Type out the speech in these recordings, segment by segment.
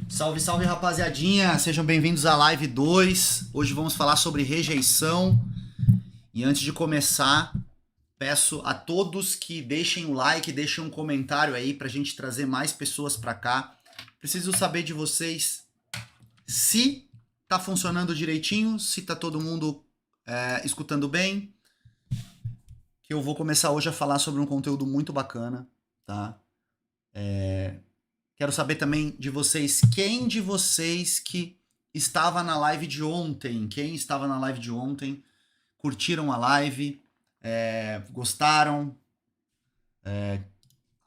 Salve, salve, rapaziadinha! Sejam bem-vindos à Live 2. Hoje vamos falar sobre rejeição. E antes de começar, peço a todos que deixem o like, deixem um comentário aí pra gente trazer mais pessoas pra cá. Preciso saber de vocês se tá funcionando direitinho, se tá todo mundo escutando bem. Que eu vou começar hoje a falar sobre um conteúdo muito bacana, tá? Quero saber também de vocês, quem de vocês que estava na live de ontem, curtiram a live, gostaram,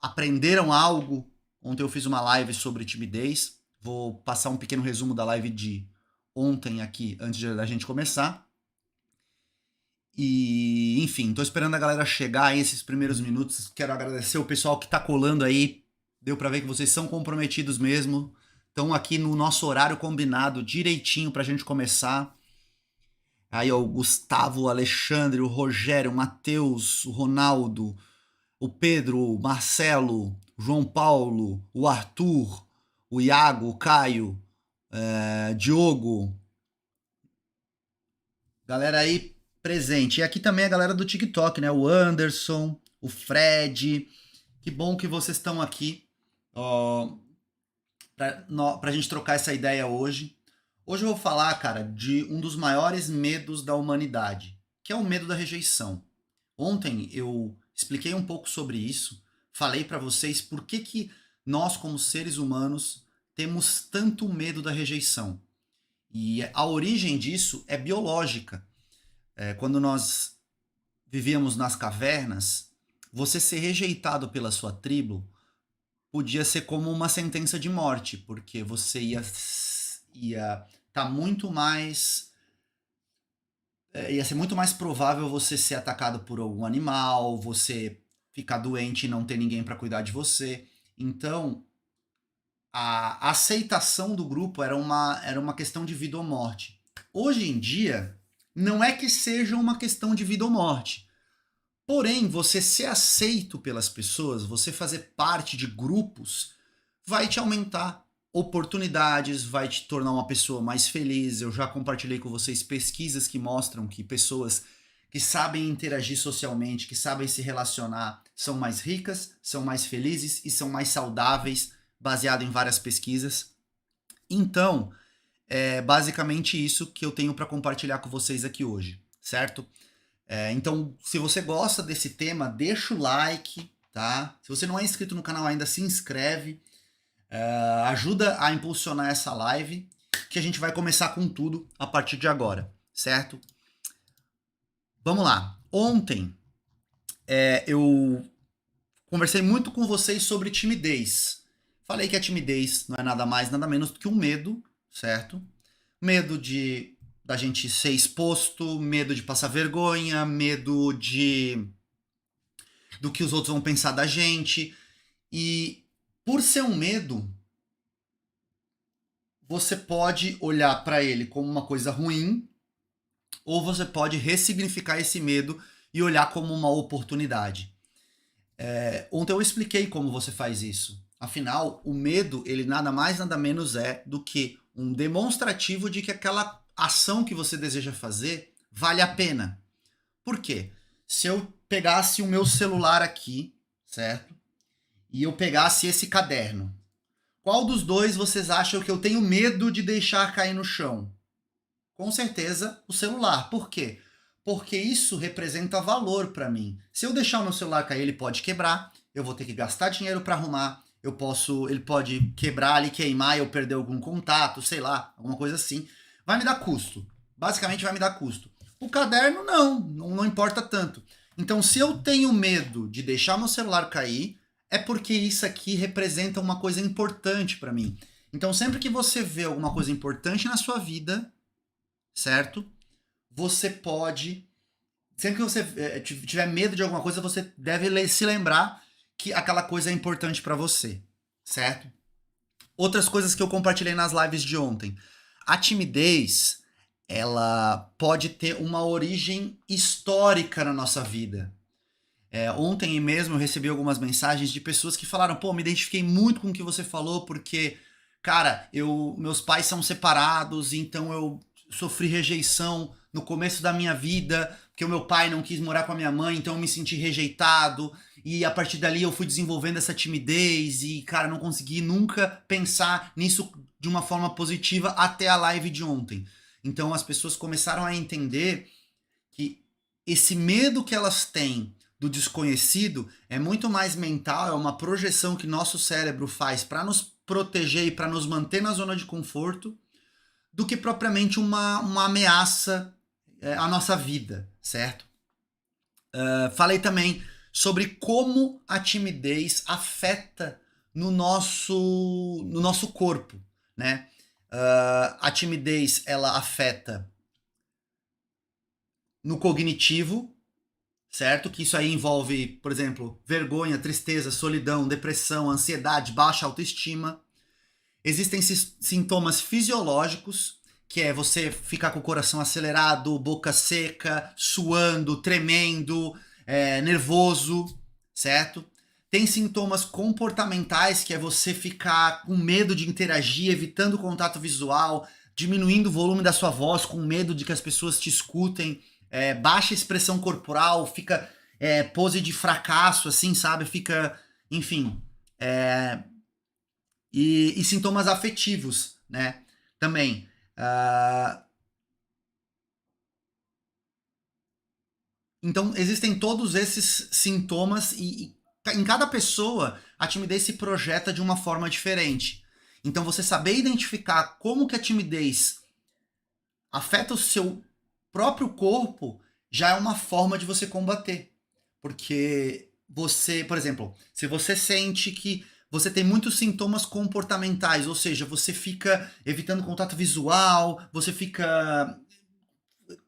aprenderam algo. Ontem eu fiz uma live sobre timidez, vou passar um pequeno resumo da live de ontem aqui, antes da gente começar. E, enfim, tô esperando a galera chegar aí esses primeiros minutos, quero agradecer o pessoal que tá colando aí. Deu pra ver que vocês são comprometidos mesmo. Estão aqui no nosso horário combinado, direitinho pra gente começar. Aí, ó, o Gustavo, o Alexandre, o Rogério, o Matheus, o Ronaldo, o Pedro, o Marcelo, o João Paulo, o Arthur, o Iago, o Caio, Diogo. Galera aí presente. E aqui também a galera do TikTok, né? O Anderson, o Fred. Que bom que vocês estão aqui. Pra gente trocar essa ideia hoje. Hoje eu vou falar, cara, de um dos maiores medos da humanidade, que é o medo da rejeição. Ontem eu expliquei um pouco sobre isso, falei pra vocês por que nós, como seres humanos, temos tanto medo da rejeição. E a origem disso é biológica. Quando nós vivíamos nas cavernas, você ser rejeitado pela sua tribo podia ser como uma sentença de morte, porque você ia tá muito mais ia ser muito mais provável você ser atacado por algum animal, você ficar doente e não ter ninguém para cuidar de você. Então, a aceitação do grupo era uma questão de vida ou morte. Hoje em dia, não é que seja uma questão de vida ou morte. Porém, você ser aceito pelas pessoas, você fazer parte de grupos, vai te aumentar oportunidades, vai te tornar uma pessoa mais feliz. Eu já compartilhei com vocês pesquisas que mostram que pessoas que sabem interagir socialmente, que sabem se relacionar, são mais ricas, são mais felizes e são mais saudáveis, baseado em várias pesquisas. Então, é basicamente isso que eu tenho para compartilhar com vocês aqui hoje, certo? Então, se você gosta desse tema, deixa o like, tá? Se você não é inscrito no canal ainda, se inscreve. Ajuda a impulsionar essa live, que a gente vai começar com tudo a partir de agora, certo? Vamos lá. Ontem, eu conversei muito com vocês sobre timidez. Falei que a timidez não é nada mais, nada menos do que um medo, certo? Medo da gente ser exposto, medo de passar vergonha, medo do que os outros vão pensar da gente. E por ser um medo, você pode olhar para ele como uma coisa ruim, ou você pode ressignificar esse medo e olhar como uma oportunidade. Ontem eu expliquei como você faz isso. Afinal, o medo, ele nada mais, nada menos é do que um demonstrativo de que aquela ação que você deseja fazer vale a pena. Por quê? Se eu pegasse o meu celular aqui, certo? E eu pegasse esse caderno, qual dos dois vocês acham que eu tenho medo de deixar cair no chão? Com certeza o celular. Por quê? Porque isso representa valor para mim. Se eu deixar o meu celular cair, ele pode quebrar, eu vou ter que gastar dinheiro para arrumar, ele pode quebrar ali, queimar e eu perder algum contato, sei lá, alguma coisa assim. Vai me dar custo. Basicamente vai me dar custo. O caderno não importa tanto. Então, se eu tenho medo de deixar meu celular cair, é porque isso aqui representa uma coisa importante para mim. Então, sempre que você vê alguma coisa importante na sua vida, certo? Você pode. Sempre que você tiver medo de alguma coisa, você deve se lembrar que aquela coisa é importante para você, certo? Outras coisas que eu compartilhei nas lives de ontem. A timidez, ela pode ter uma origem histórica na nossa vida. Ontem mesmo eu recebi algumas mensagens de pessoas que falaram: pô, me identifiquei muito com o que você falou, porque, cara, meus pais são separados, então eu sofri rejeição no começo da minha vida, porque o meu pai não quis morar com a minha mãe, então eu me senti rejeitado, e a partir dali eu fui desenvolvendo essa timidez, e, cara, não consegui nunca pensar nisso de uma forma positiva até a live de ontem. Então as pessoas começaram a entender que esse medo que elas têm do desconhecido é muito mais mental, é uma projeção que nosso cérebro faz para nos proteger e para nos manter na zona de conforto, do que propriamente uma ameaça à nossa vida, certo? Falei também sobre como a timidez afeta no nosso corpo, né? A timidez, ela afeta no cognitivo, certo? Que isso aí envolve, por exemplo, vergonha, tristeza, solidão, depressão, ansiedade, baixa autoestima. Existem sintomas fisiológicos, que é você ficar com o coração acelerado, boca seca, suando, tremendo, nervoso, certo? Tem sintomas comportamentais, que é você ficar com medo de interagir, evitando contato visual, diminuindo o volume da sua voz, com medo de que as pessoas te escutem, baixa expressão corporal, fica pose de fracasso, assim, sabe? Fica, enfim. E sintomas afetivos, né? Também. Então, existem todos esses sintomas e em cada pessoa a timidez se projeta de uma forma diferente. Então, você saber identificar como que a timidez afeta o seu próprio corpo já é uma forma de você combater. Porque você, por exemplo, se você sente que você tem muitos sintomas comportamentais, ou seja, você fica evitando contato visual, você fica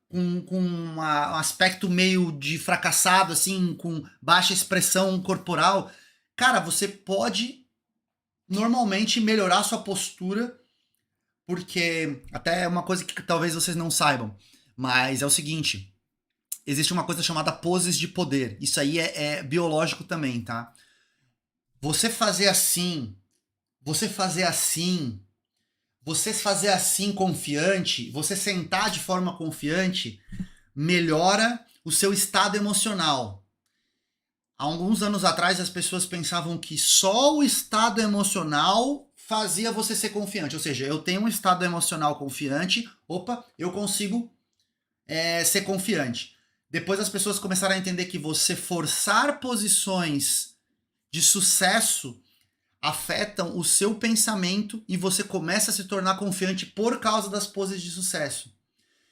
com um aspecto meio de fracassado, assim, com baixa expressão corporal, cara, você pode normalmente melhorar sua postura, porque até é uma coisa que talvez vocês não saibam, mas é o seguinte, existe uma coisa chamada poses de poder, isso aí é biológico também, tá? Você fazer assim, você fazer assim, você fazer assim confiante, você sentar de forma confiante, melhora o seu estado emocional. Há alguns anos atrás as pessoas pensavam que só o estado emocional fazia você ser confiante. Ou seja, eu tenho um estado emocional confiante, opa, eu consigo ser confiante. Depois as pessoas começaram a entender que você forçar posições de sucesso afetam o seu pensamento e você começa a se tornar confiante por causa das poses de sucesso.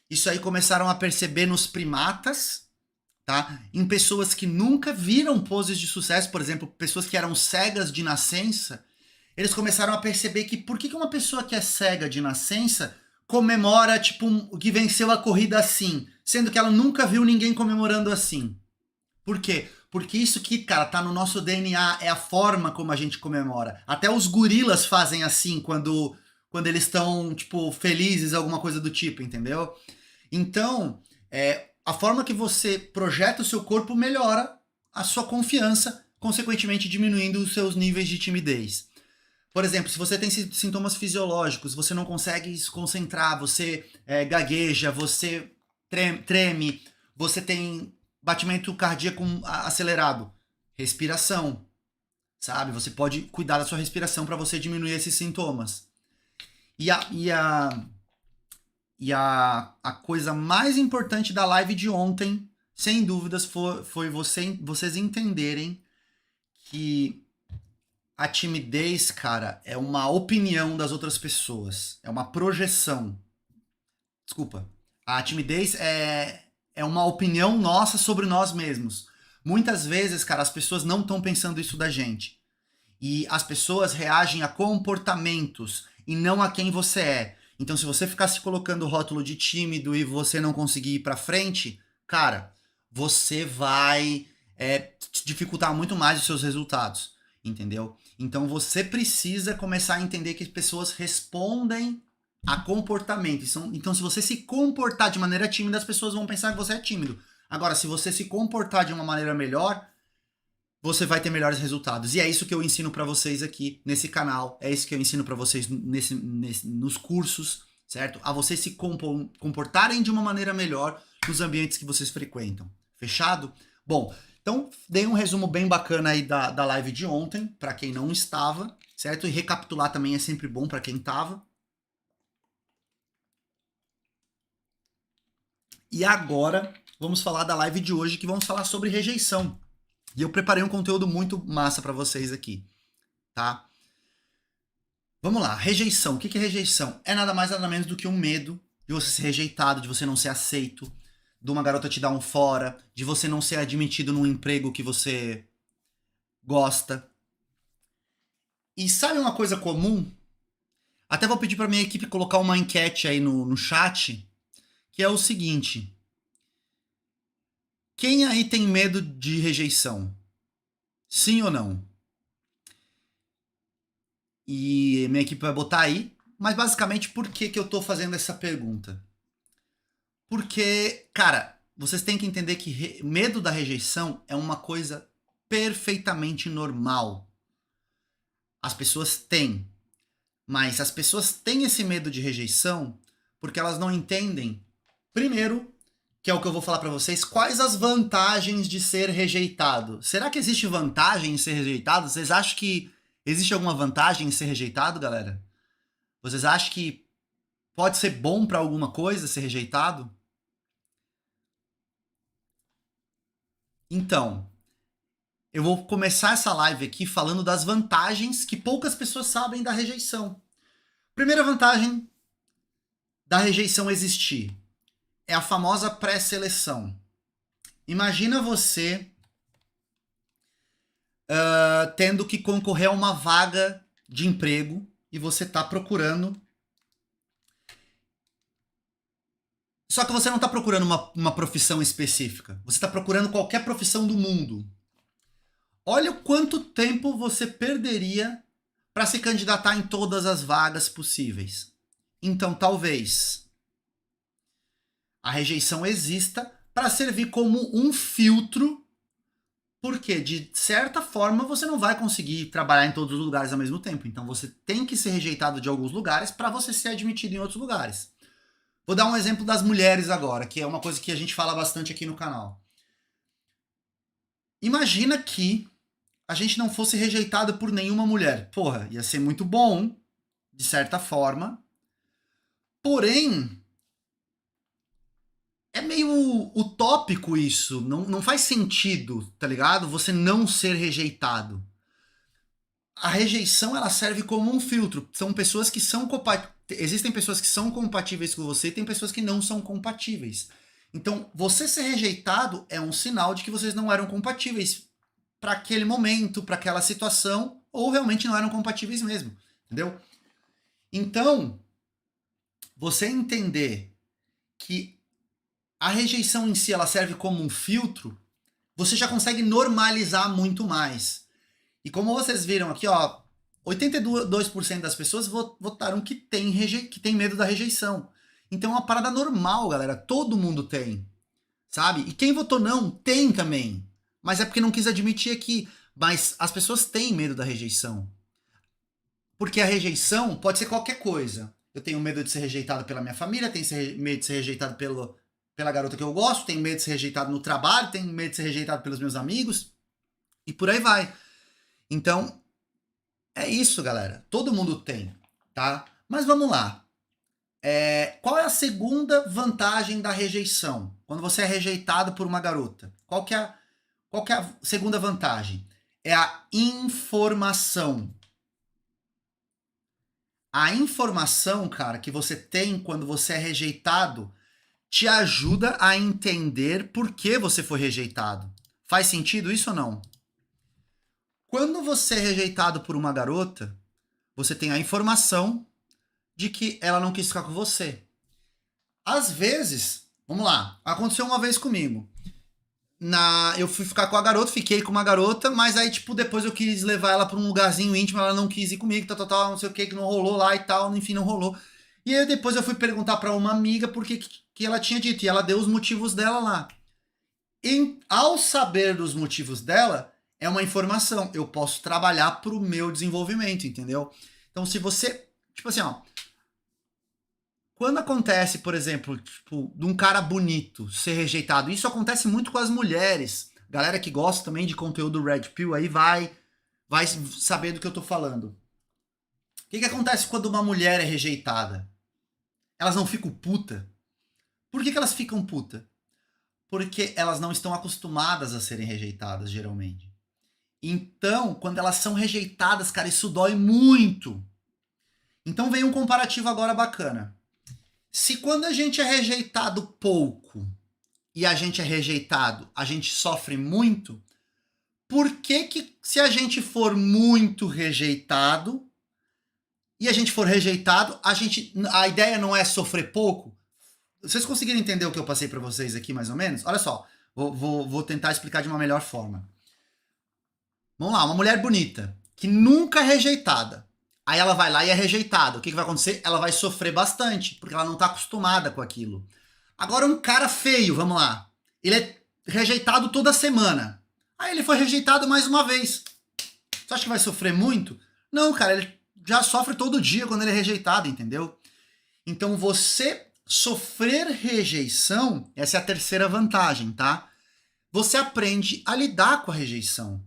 Isso aí começaram a perceber nos primatas, tá? Em pessoas que nunca viram poses de sucesso, por exemplo, pessoas que eram cegas de nascença, eles começaram a perceber que por que uma pessoa que é cega de nascença comemora, tipo, que venceu a corrida assim, sendo que ela nunca viu ninguém comemorando assim. Por quê? Porque isso que, cara, tá no nosso DNA, é a forma como a gente comemora. Até os gorilas fazem assim quando eles estão, tipo, felizes, alguma coisa do tipo, entendeu? Então, a forma que você projeta o seu corpo melhora a sua confiança, consequentemente diminuindo os seus níveis de timidez. Por exemplo, se você tem sintomas fisiológicos, você não consegue se concentrar, você gagueja, você treme, você tem batimento cardíaco acelerado, respiração, sabe? Você pode cuidar da sua respiração para você diminuir esses sintomas. E a coisa mais importante da live de ontem, sem dúvidas, foi vocês entenderem que a timidez, cara, é uma opinião das outras pessoas. É uma projeção. Desculpa. A timidez é uma opinião nossa sobre nós mesmos. Muitas vezes, cara, as pessoas não estão pensando isso da gente. E as pessoas reagem a comportamentos e não a quem você é. Então, se você ficar se colocando o rótulo de tímido e você não conseguir ir pra frente, cara, você vai dificultar muito mais os seus resultados, entendeu? Então, você precisa começar a entender que as pessoas respondem a comportamento. Então, se você se comportar de maneira tímida, as pessoas vão pensar que você é tímido. Agora, se você se comportar de uma maneira melhor, você vai ter melhores resultados. E é isso que eu ensino para vocês aqui nesse canal. É isso que eu ensino para vocês nos cursos, certo? A vocês se comportarem de uma maneira melhor nos ambientes que vocês frequentam. Fechado? Bom, então dei um resumo bem bacana aí da live de ontem, para quem não estava, certo? E recapitular também é sempre bom para quem estava. E agora vamos falar da live de hoje, que vamos falar sobre rejeição. E eu preparei um conteúdo muito massa para vocês aqui, tá? Vamos lá, rejeição. O que é rejeição? É nada mais nada menos do que um medo de você ser rejeitado, de você não ser aceito, de uma garota te dar um fora, de você não ser admitido num emprego que você gosta. E sabe uma coisa comum? Até vou pedir para minha equipe colocar uma enquete aí no chat, que é o seguinte: quem aí tem medo de rejeição? Sim ou não? E minha equipe vai botar aí. Mas basicamente, por que eu tô fazendo essa pergunta? Porque, cara, vocês têm que entender que medo da rejeição é uma coisa perfeitamente normal. As pessoas têm. Mas as pessoas têm esse medo de rejeição porque elas não entendem, primeiro, que é o que eu vou falar para vocês, quais as vantagens de ser rejeitado. Será que existe vantagem em ser rejeitado? Vocês acham que existe alguma vantagem em ser rejeitado, galera? Vocês acham que pode ser bom para alguma coisa ser rejeitado? Então, eu vou começar essa live aqui falando das vantagens que poucas pessoas sabem da rejeição. Primeira vantagem da rejeição existir é a famosa pré-seleção. Imagina você tendo que concorrer a uma vaga de emprego e você está procurando. Só que você não está procurando uma profissão específica. Você está procurando qualquer profissão do mundo. Olha o quanto tempo você perderia para se candidatar em todas as vagas possíveis. Então, talvez a rejeição exista para servir como um filtro, porque de certa forma você não vai conseguir trabalhar em todos os lugares ao mesmo tempo. Então você tem que ser rejeitado de alguns lugares para você ser admitido em outros lugares. Vou dar um exemplo das mulheres agora, que é uma coisa que a gente fala bastante aqui no canal. Imagina que a gente não fosse rejeitado por nenhuma mulher. Porra, ia ser muito bom, de certa forma. Porém, é meio utópico isso. Não faz sentido, tá ligado? Você não ser rejeitado. A rejeição, ela serve como um filtro. São pessoas que são existem pessoas que são compatíveis com você e tem pessoas que não são compatíveis. Então, você ser rejeitado é um sinal de que vocês não eram compatíveis para aquele momento, para aquela situação, ou realmente não eram compatíveis mesmo, entendeu? Então, você entender que a rejeição em si ela serve como um filtro, você já consegue normalizar muito mais. E como vocês viram aqui, ó, 82% das pessoas votaram que tem medo da rejeição. Então é uma parada normal, galera. Todo mundo tem, sabe? E quem votou não, tem também. Mas é porque não quis admitir aqui. Mas as pessoas têm medo da rejeição. Porque a rejeição pode ser qualquer coisa. Eu tenho medo de ser rejeitado pela minha família, tenho medo de ser rejeitado pela garota que eu gosto, tenho medo de ser rejeitado no trabalho, tenho medo de ser rejeitado pelos meus amigos. E por aí vai. Então, é isso, galera. Todo mundo tem, tá? Mas vamos lá. Qual é a segunda vantagem da rejeição? Quando você é rejeitado por uma garota. Qual que é a segunda vantagem? É a informação. A informação, cara, que você tem quando você é rejeitado te ajuda a entender por que você foi rejeitado. Faz sentido isso ou não? Quando você é rejeitado por uma garota, você tem a informação de que ela não quis ficar com você. Às vezes, vamos lá, aconteceu uma vez comigo. Eu fui ficar com a garota, fiquei com uma garota, mas aí, tipo, depois eu quis levar ela pra um lugarzinho íntimo, ela não quis ir comigo, tal, não sei o que não rolou lá e tal, enfim, não rolou. E aí depois eu fui perguntar pra uma amiga por que ela tinha dito, e ela deu os motivos dela lá. Ao saber dos motivos dela, é uma informação, eu posso trabalhar pro meu desenvolvimento, entendeu? Então, se você, tipo assim, ó, quando acontece, por exemplo, tipo, de um cara bonito ser rejeitado, isso acontece muito com as mulheres. Galera que gosta também de conteúdo Red Pill aí vai saber do que eu tô falando. O que acontece quando uma mulher é rejeitada? Elas não ficam puta. Por que elas ficam puta? Porque elas não estão acostumadas a serem rejeitadas, geralmente. Então, quando elas são rejeitadas, cara, isso dói muito. Então vem um comparativo agora bacana. Se quando a gente é rejeitado pouco e a gente é rejeitado, a gente sofre muito, por que se a gente for muito rejeitado e a gente for rejeitado, a ideia não é sofrer pouco? Vocês conseguiram entender o que eu passei para vocês aqui, mais ou menos? Olha só, vou tentar explicar de uma melhor forma. Vamos lá, uma mulher bonita, que nunca é rejeitada. Aí ela vai lá e é rejeitada. O que vai acontecer? Ela vai sofrer bastante, porque ela não está acostumada com aquilo. Agora um cara feio, vamos lá. Ele é rejeitado toda semana. Aí ele foi rejeitado mais uma vez. Você acha que vai sofrer muito? Não, cara, ele já sofre todo dia quando ele é rejeitado, entendeu? Então você sofrer rejeição, essa é a terceira vantagem, tá? Você aprende a lidar com a rejeição.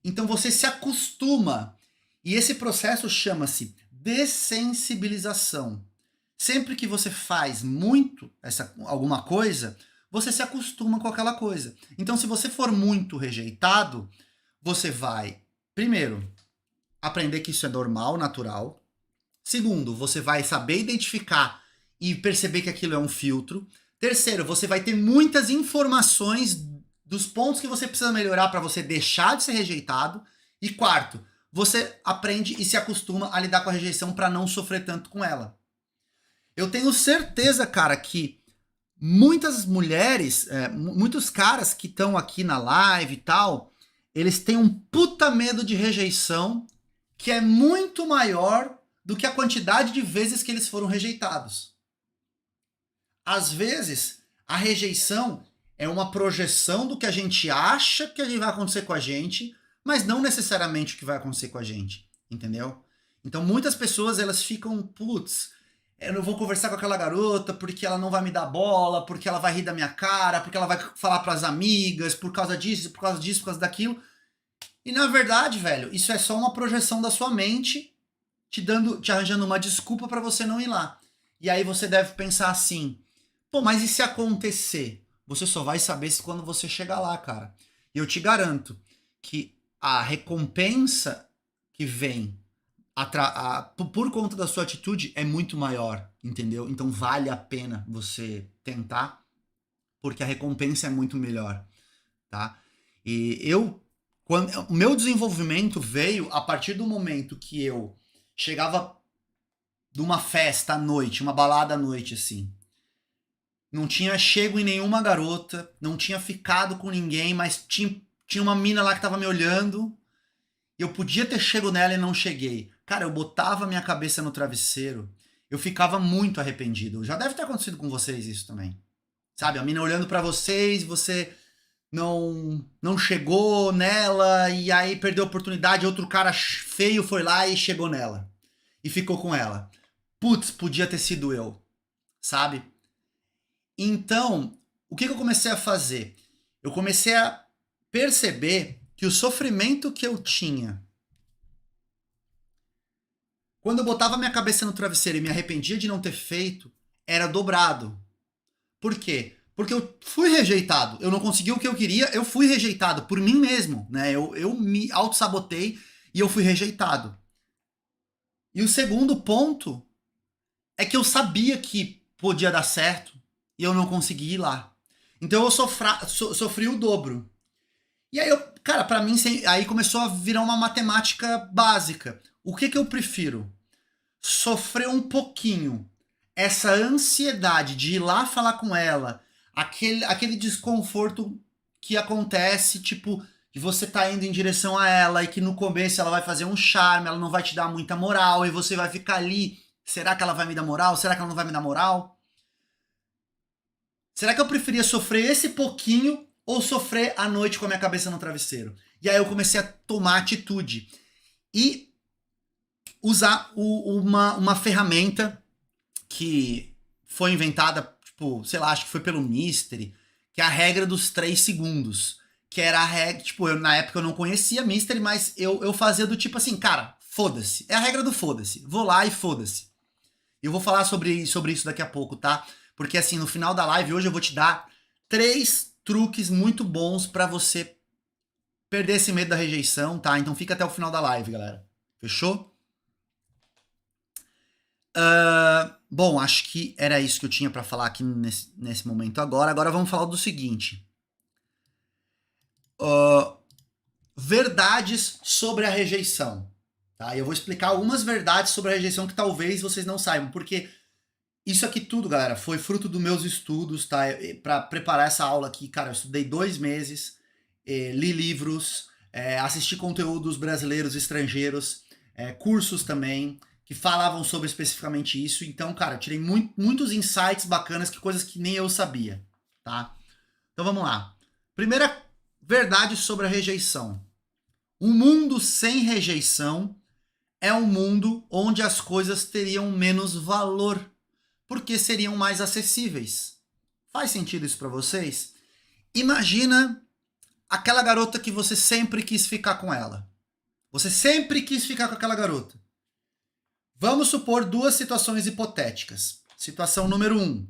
Então você se acostuma. E esse processo chama-se dessensibilização. Sempre que você faz muito alguma coisa, você se acostuma com aquela coisa. Então, se você for muito rejeitado, você vai, primeiro, aprender que isso é normal, natural. Segundo, você vai saber identificar e perceber que aquilo é um filtro. Terceiro, você vai ter muitas informações dos pontos que você precisa melhorar para você deixar de ser rejeitado. E quarto, você aprende e se acostuma a lidar com a rejeição para não sofrer tanto com ela. Eu tenho certeza, cara, que muitas mulheres, muitos caras que estão aqui na live e tal, eles têm um puta medo de rejeição que é muito maior do que a quantidade de vezes que eles foram rejeitados. Às vezes, a rejeição é uma projeção do que a gente acha que vai acontecer com a gente, mas não necessariamente o que vai acontecer com a gente, entendeu? Então muitas pessoas elas ficam, putz, eu não vou conversar com aquela garota porque ela não vai me dar bola, porque ela vai rir da minha cara, porque ela vai falar pras amigas, por causa disso, por causa daquilo. E na verdade, velho, isso é só uma projeção da sua mente te arranjando uma desculpa para você não ir lá. E aí você deve pensar assim, pô, mas e se acontecer? Você só vai saber se quando você chegar lá, cara. E eu te garanto que a recompensa que vem por conta da sua atitude é muito maior, entendeu? Então vale a pena você tentar, porque a recompensa é muito melhor, tá? E o meu desenvolvimento veio a partir do momento que eu chegava de uma festa à noite, uma balada à noite, assim. Não tinha chego em nenhuma garota, não tinha ficado com ninguém, mas tinha uma mina lá que tava me olhando, e eu podia ter chego nela e não cheguei. Cara, eu botava minha cabeça no travesseiro, eu ficava muito arrependido. Já deve ter acontecido com vocês isso também. Sabe, a mina olhando pra vocês, você não chegou nela, e aí perdeu a oportunidade, outro cara feio foi lá e chegou nela. E ficou com ela. Putz, podia ter sido eu, sabe? Então, o que eu comecei a fazer? Eu comecei a perceber que o sofrimento que eu tinha quando eu botava minha cabeça no travesseiro e me arrependia de não ter feito, era dobrado. Por quê? Porque eu fui rejeitado. Eu não consegui o que eu queria, eu fui rejeitado por mim mesmo, né? Eu me auto-sabotei e eu fui rejeitado. E o segundo ponto é que eu sabia que podia dar certo e eu não consegui ir lá. Então eu sofri o dobro. E aí, cara, pra mim, aí começou a virar uma matemática básica. O que eu prefiro? sofrer um pouquinho essa ansiedade de ir lá falar com ela, aquele desconforto que acontece, tipo, de você tá indo em direção a ela e que no começo ela vai fazer um charme, ela não vai te dar muita moral e você vai ficar ali, será que ela vai me dar moral? Será que ela não vai me dar moral? Será que eu preferia sofrer esse pouquinho ou sofrer à noite com a minha cabeça no travesseiro? E aí eu comecei a tomar atitude e usar uma ferramenta que foi inventada, tipo, sei lá, acho que foi pelo Mystery, que é a regra dos 3 segundos. Que era a regra, tipo, na época eu não conhecia Mystery, mas eu fazia do tipo assim, cara, foda-se. É a regra do foda-se. Vou lá e foda-se. Eu vou falar sobre isso daqui a pouco, tá? Porque assim, no final da live hoje eu vou te dar 3 truques muito bons pra você perder esse medo da rejeição, tá? Então fica até o final da live, galera. Fechou? Bom, acho que era isso que eu tinha pra falar aqui nesse momento agora. Agora vamos falar do seguinte. Verdades sobre a rejeição. Tá? Eu vou explicar algumas verdades sobre a rejeição que talvez vocês não saibam, porque isso aqui tudo, galera, foi fruto dos meus estudos, tá? Para preparar essa aula aqui, cara, eu estudei 2 meses, li livros, assisti conteúdos brasileiros e estrangeiros, cursos também, que falavam sobre especificamente isso. Então, cara, eu tirei muitos insights bacanas, coisas que nem eu sabia, tá? Então vamos lá. Primeira verdade sobre a rejeição. Um mundo sem rejeição é um mundo onde as coisas teriam menos valor, porque seriam mais acessíveis. Faz sentido isso para vocês? Imagina aquela garota que você sempre quis ficar com ela. Você sempre quis ficar com aquela garota. Vamos supor 2 situações hipotéticas. Situação número 1.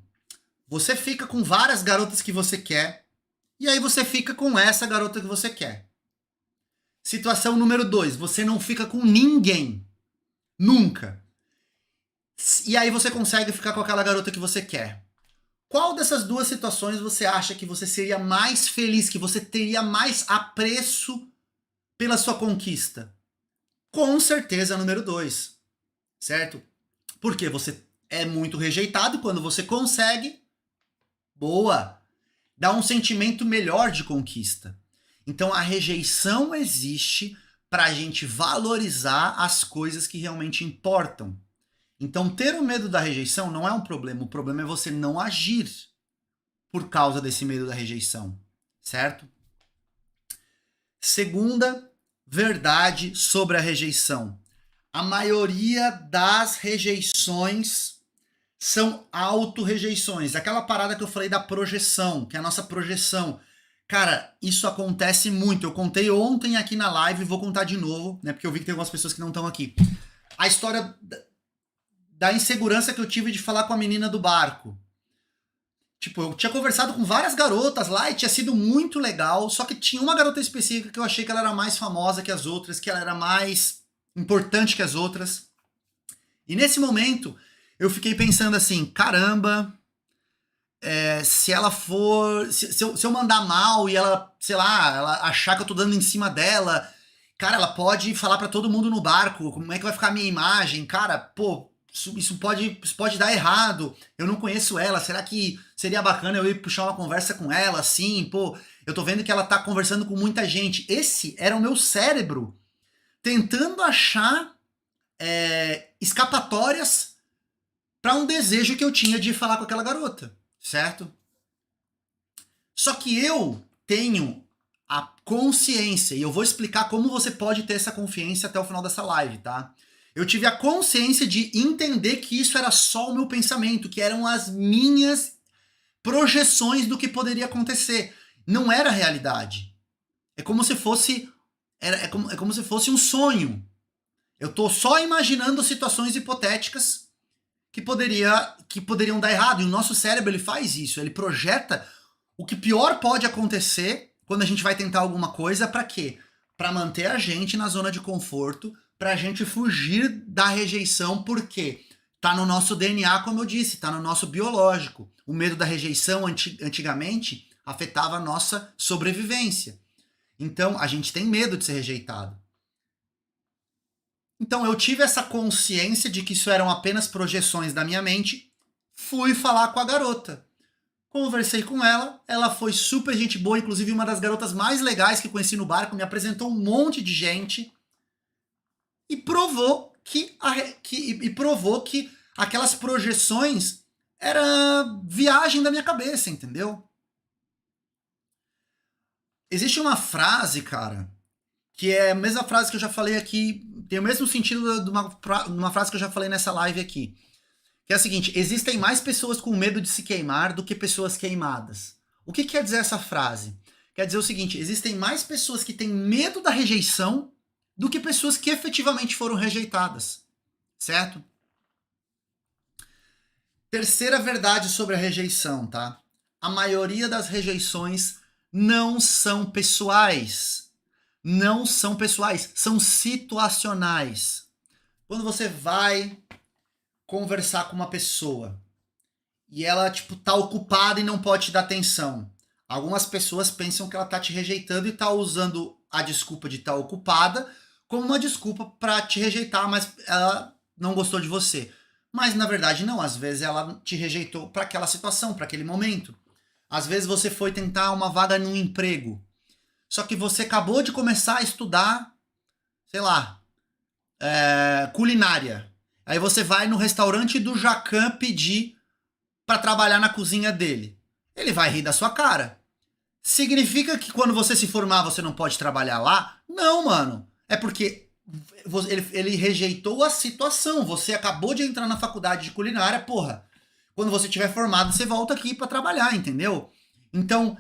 Você fica com várias garotas que você quer, e aí você fica com essa garota que você quer. Situação número 2. Você não fica com ninguém. Nunca. E aí você consegue ficar com aquela garota que você quer. Qual dessas 2 situações você acha que você seria mais feliz, que você teria mais apreço pela sua conquista? Com certeza a número 2, certo? Porque você é muito rejeitado, quando você consegue, boa, dá um sentimento melhor de conquista. Então a rejeição existe para a gente valorizar as coisas que realmente importam. Então ter o medo da rejeição não é um problema, o problema é você não agir por causa desse medo da rejeição, certo? Segunda verdade sobre a rejeição. A maioria das rejeições são auto-rejeições. Aquela parada que eu falei da projeção, que é a nossa projeção. Cara, isso acontece muito. Eu contei ontem aqui na live e vou contar de novo, né? Porque eu vi que tem algumas pessoas que não estão aqui. A história da insegurança que eu tive de falar com a menina do barco. Tipo, eu tinha conversado com várias garotas lá e tinha sido muito legal, só que tinha uma garota específica que eu achei que ela era mais famosa que as outras, que ela era mais importante que as outras. E nesse momento, eu fiquei pensando assim, caramba, se ela for... Se eu mandar mal e ela, sei lá, ela achar que eu tô dando em cima dela, cara, ela pode falar pra todo mundo no barco, como é que vai ficar a minha imagem? Cara, pô, isso pode dar errado, eu não conheço ela, será que seria bacana eu ir puxar uma conversa com ela, assim, pô, eu tô vendo que ela tá conversando com muita gente. Esse era o meu cérebro tentando achar escapatórias para um desejo que eu tinha de falar com aquela garota, certo? Só que eu tenho a consciência, e eu vou explicar como você pode ter essa confiança até o final dessa live, tá? Eu tive a consciência de entender que isso era só o meu pensamento, que eram as minhas projeções do que poderia acontecer. Não era realidade. É como se fosse é como se fosse um sonho. Eu tô só imaginando situações hipotéticas que poderiam dar errado. E o nosso cérebro ele faz isso, ele projeta o que pior pode acontecer quando a gente vai tentar alguma coisa. Para quê? Para manter a gente na zona de conforto, para a gente fugir da rejeição, porque tá no nosso DNA, como eu disse, tá no nosso biológico. O medo da rejeição antigamente afetava a nossa sobrevivência. Então a gente tem medo de ser rejeitado. Então eu tive essa consciência de que isso eram apenas projeções da minha mente, fui falar com a garota. Conversei com ela, ela foi super gente boa, inclusive uma das garotas mais legais que conheci no barco, me apresentou um monte de gente e provou que aquelas projeções era viagem da minha cabeça, entendeu? Existe uma frase, cara, que é a mesma frase que eu já falei aqui, tem o mesmo sentido de uma frase que eu já falei nessa live aqui. Que é a seguinte: existem mais pessoas com medo de se queimar do que pessoas queimadas. O que quer dizer essa frase? Quer dizer o seguinte: existem mais pessoas que têm medo da rejeição do que pessoas que efetivamente foram rejeitadas. Certo? Terceira verdade sobre a rejeição, tá? A maioria das rejeições não são pessoais. Não são pessoais, são situacionais. Quando você vai conversar com uma pessoa e ela, tipo, tá ocupada e não pode te dar atenção. Algumas pessoas pensam que ela tá te rejeitando e tá usando a desculpa de estar ocupada como uma desculpa para te rejeitar, mas ela não gostou de você. Mas na verdade não, às vezes ela te rejeitou para aquela situação, para aquele momento. Às vezes você foi tentar uma vaga num emprego, só que você acabou de começar a estudar, sei lá, culinária. Aí você vai no restaurante do Jacan pedir para trabalhar na cozinha dele. Ele vai rir da sua cara. Significa que quando você se formar você não pode trabalhar lá? Não, mano. É porque ele rejeitou a situação. Você acabou de entrar na faculdade de culinária, porra. Quando você tiver formado, você volta aqui para trabalhar, entendeu? Então,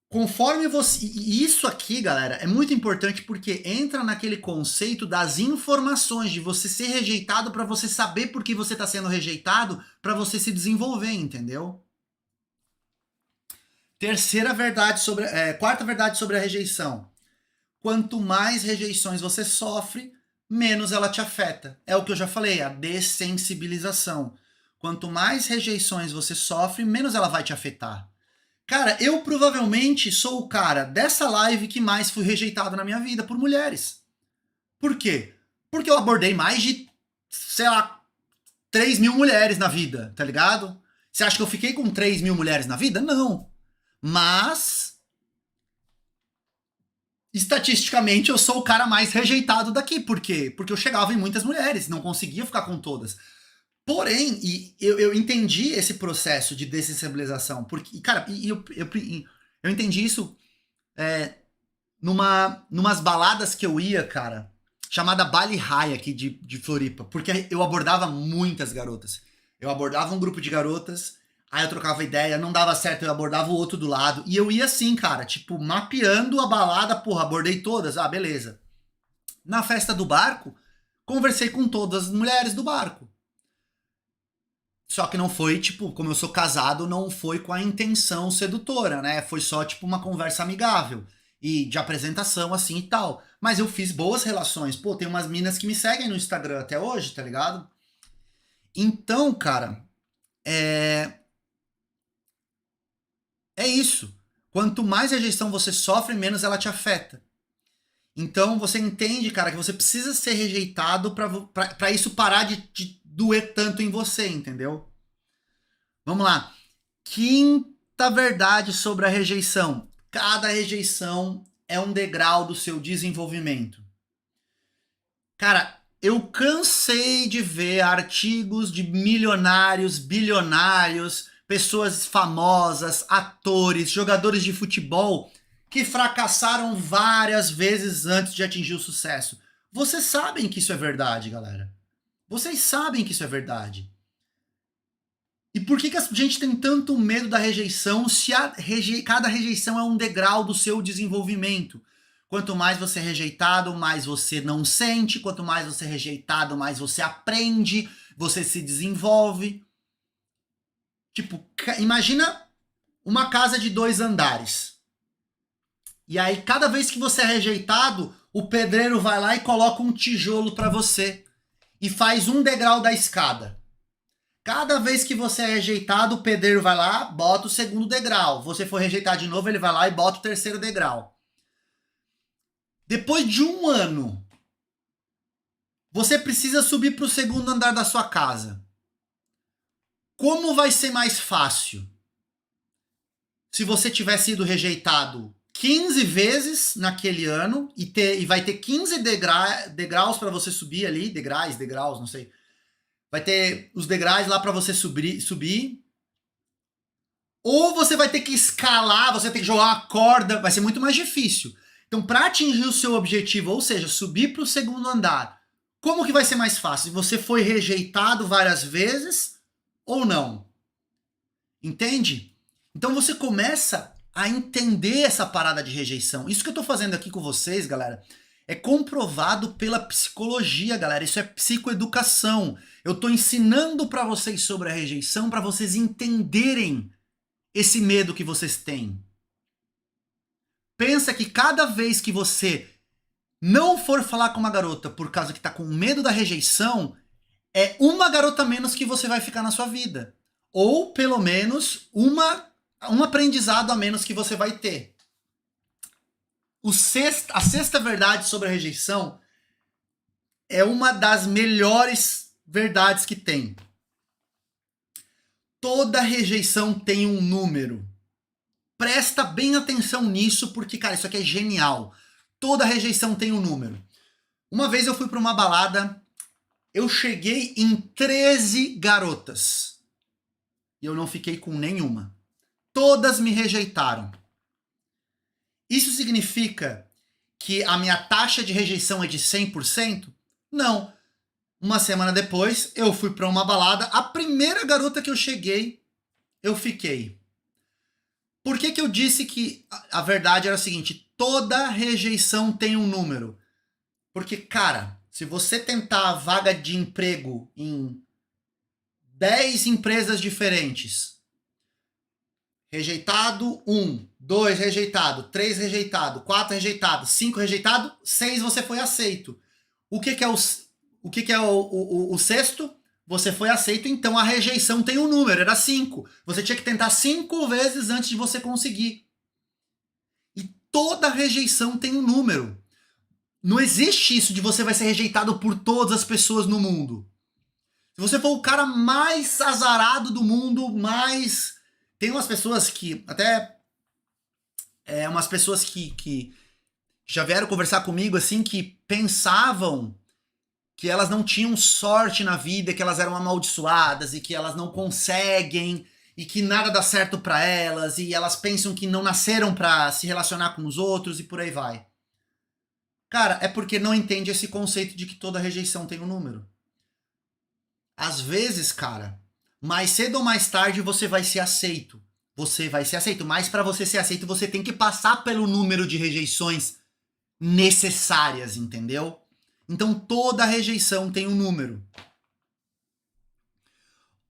conforme você... E isso aqui, galera, é muito importante porque entra naquele conceito das informações, de você ser rejeitado para você saber por que você está sendo rejeitado, para você se desenvolver, entendeu? Quarta verdade sobre a rejeição. Quanto mais rejeições você sofre, menos ela te afeta. É o que eu já falei, a dessensibilização. Quanto mais rejeições você sofre, menos ela vai te afetar. Cara, eu provavelmente sou o cara dessa live que mais fui rejeitado na minha vida por mulheres. Por quê? Porque eu abordei mais de, sei lá, 3.000 mulheres na vida, tá ligado? Você acha que eu fiquei com 3.000 mulheres na vida? Não. Mas, estatisticamente, eu sou o cara mais rejeitado daqui. Por quê? Porque eu chegava em muitas mulheres, não conseguia ficar com todas. Porém, eu entendi esse processo de dessensibilização. Porque, cara, eu entendi isso numas baladas que eu ia, cara, chamada Bali High aqui de Floripa. Porque eu abordava muitas garotas. Eu abordava um grupo de garotas, aí eu trocava ideia, não dava certo, eu abordava o outro do lado. E eu ia assim, cara, tipo, mapeando a balada, porra, abordei todas, beleza. Na festa do barco, conversei com todas as mulheres do barco. Só que não foi, tipo, como eu sou casado, não foi com a intenção sedutora, né? Foi só, tipo, uma conversa amigável e de apresentação, assim, e tal. Mas eu fiz boas relações. Pô, tem umas minas que me seguem no Instagram até hoje, tá ligado? Então, cara, é isso. Quanto mais rejeição você sofre, menos ela te afeta. Então, você entende, cara, que você precisa ser rejeitado pra isso parar de doer tanto em você, entendeu? Vamos lá. Quinta verdade sobre a rejeição. Cada rejeição é um degrau do seu desenvolvimento. Cara, eu cansei de ver artigos de milionários, bilionários, pessoas famosas, atores, jogadores de futebol que fracassaram várias vezes antes de atingir o sucesso. Vocês sabem que isso é verdade, galera. Vocês sabem que isso é verdade. E por que a gente tem tanto medo da rejeição se cada rejeição é um degrau do seu desenvolvimento? Quanto mais você é rejeitado, mais você não sente. Quanto mais você é rejeitado, mais você aprende, você se desenvolve. Tipo, imagina uma casa de 2 andares. E aí, cada vez que você é rejeitado, o pedreiro vai lá e coloca um tijolo para você. E faz um degrau da escada. Cada vez que você é rejeitado, o pedreiro vai lá, bota o segundo degrau. Você for rejeitado de novo, ele vai lá e bota o terceiro degrau. Depois de 1 ano, Você precisa subir para o segundo andar da sua casa. Como vai ser mais fácil? Se você tiver sido rejeitado 15 vezes naquele ano e vai ter 15 degraus para você subir ali, degraus, não sei. Vai ter os degraus lá para você subir. Ou você vai ter que escalar, você tem que jogar uma corda, vai ser muito mais difícil. Então, para atingir o seu objetivo, ou seja, subir para o segundo andar, como que vai ser mais fácil? Você foi rejeitado várias vezes ou não? Entende? Então você começa a entender essa parada de rejeição. Isso que eu tô fazendo aqui com vocês, galera, é comprovado pela psicologia, galera. Isso é psicoeducação. Eu tô ensinando para vocês sobre a rejeição para vocês entenderem esse medo que vocês têm. Pensa que cada vez que você não for falar com uma garota por causa que tá com medo da rejeição, é uma garota menos que você vai ficar na sua vida. Ou, pelo menos, um aprendizado a menos que você vai ter. A sexta verdade sobre a rejeição é uma das melhores verdades que tem. Toda rejeição tem um número. Presta bem atenção nisso, porque, cara, isso aqui é genial. Toda rejeição tem um número. Uma vez eu fui para uma balada, eu cheguei em 13 garotas. E eu não fiquei com nenhuma. Todas me rejeitaram. Isso significa que a minha taxa de rejeição é de 100%? Não. Uma semana depois, eu fui para uma balada. A primeira garota que eu cheguei, eu fiquei. Por que que eu disse que a verdade era a seguinte? Toda rejeição tem um número. Porque, cara, se você tentar a vaga de emprego em 10 empresas diferentes, rejeitado 1, 2 rejeitado, 3 rejeitado, 4 rejeitado, 5 rejeitado, 6 você foi aceito. O que é o sexto? Você foi aceito, então a rejeição tem um número, era 5. Você tinha que tentar 5 vezes antes de você conseguir. E toda rejeição tem um número. Não existe isso de você vai ser rejeitado por todas as pessoas no mundo. Se você for o cara mais azarado do mundo, mais... Tem umas pessoas que, até... umas pessoas que já vieram conversar comigo, assim, que pensavam que elas não tinham sorte na vida, que elas eram amaldiçoadas e que elas não conseguem e que nada dá certo pra elas e elas pensam que não nasceram pra se relacionar com os outros e por aí vai. Cara, é porque não entende esse conceito de que toda rejeição tem um número. Às vezes, cara, mais cedo ou mais tarde você vai ser aceito. Você vai ser aceito, mas para você ser aceito você tem que passar pelo número de rejeições necessárias, entendeu? Então toda rejeição tem um número.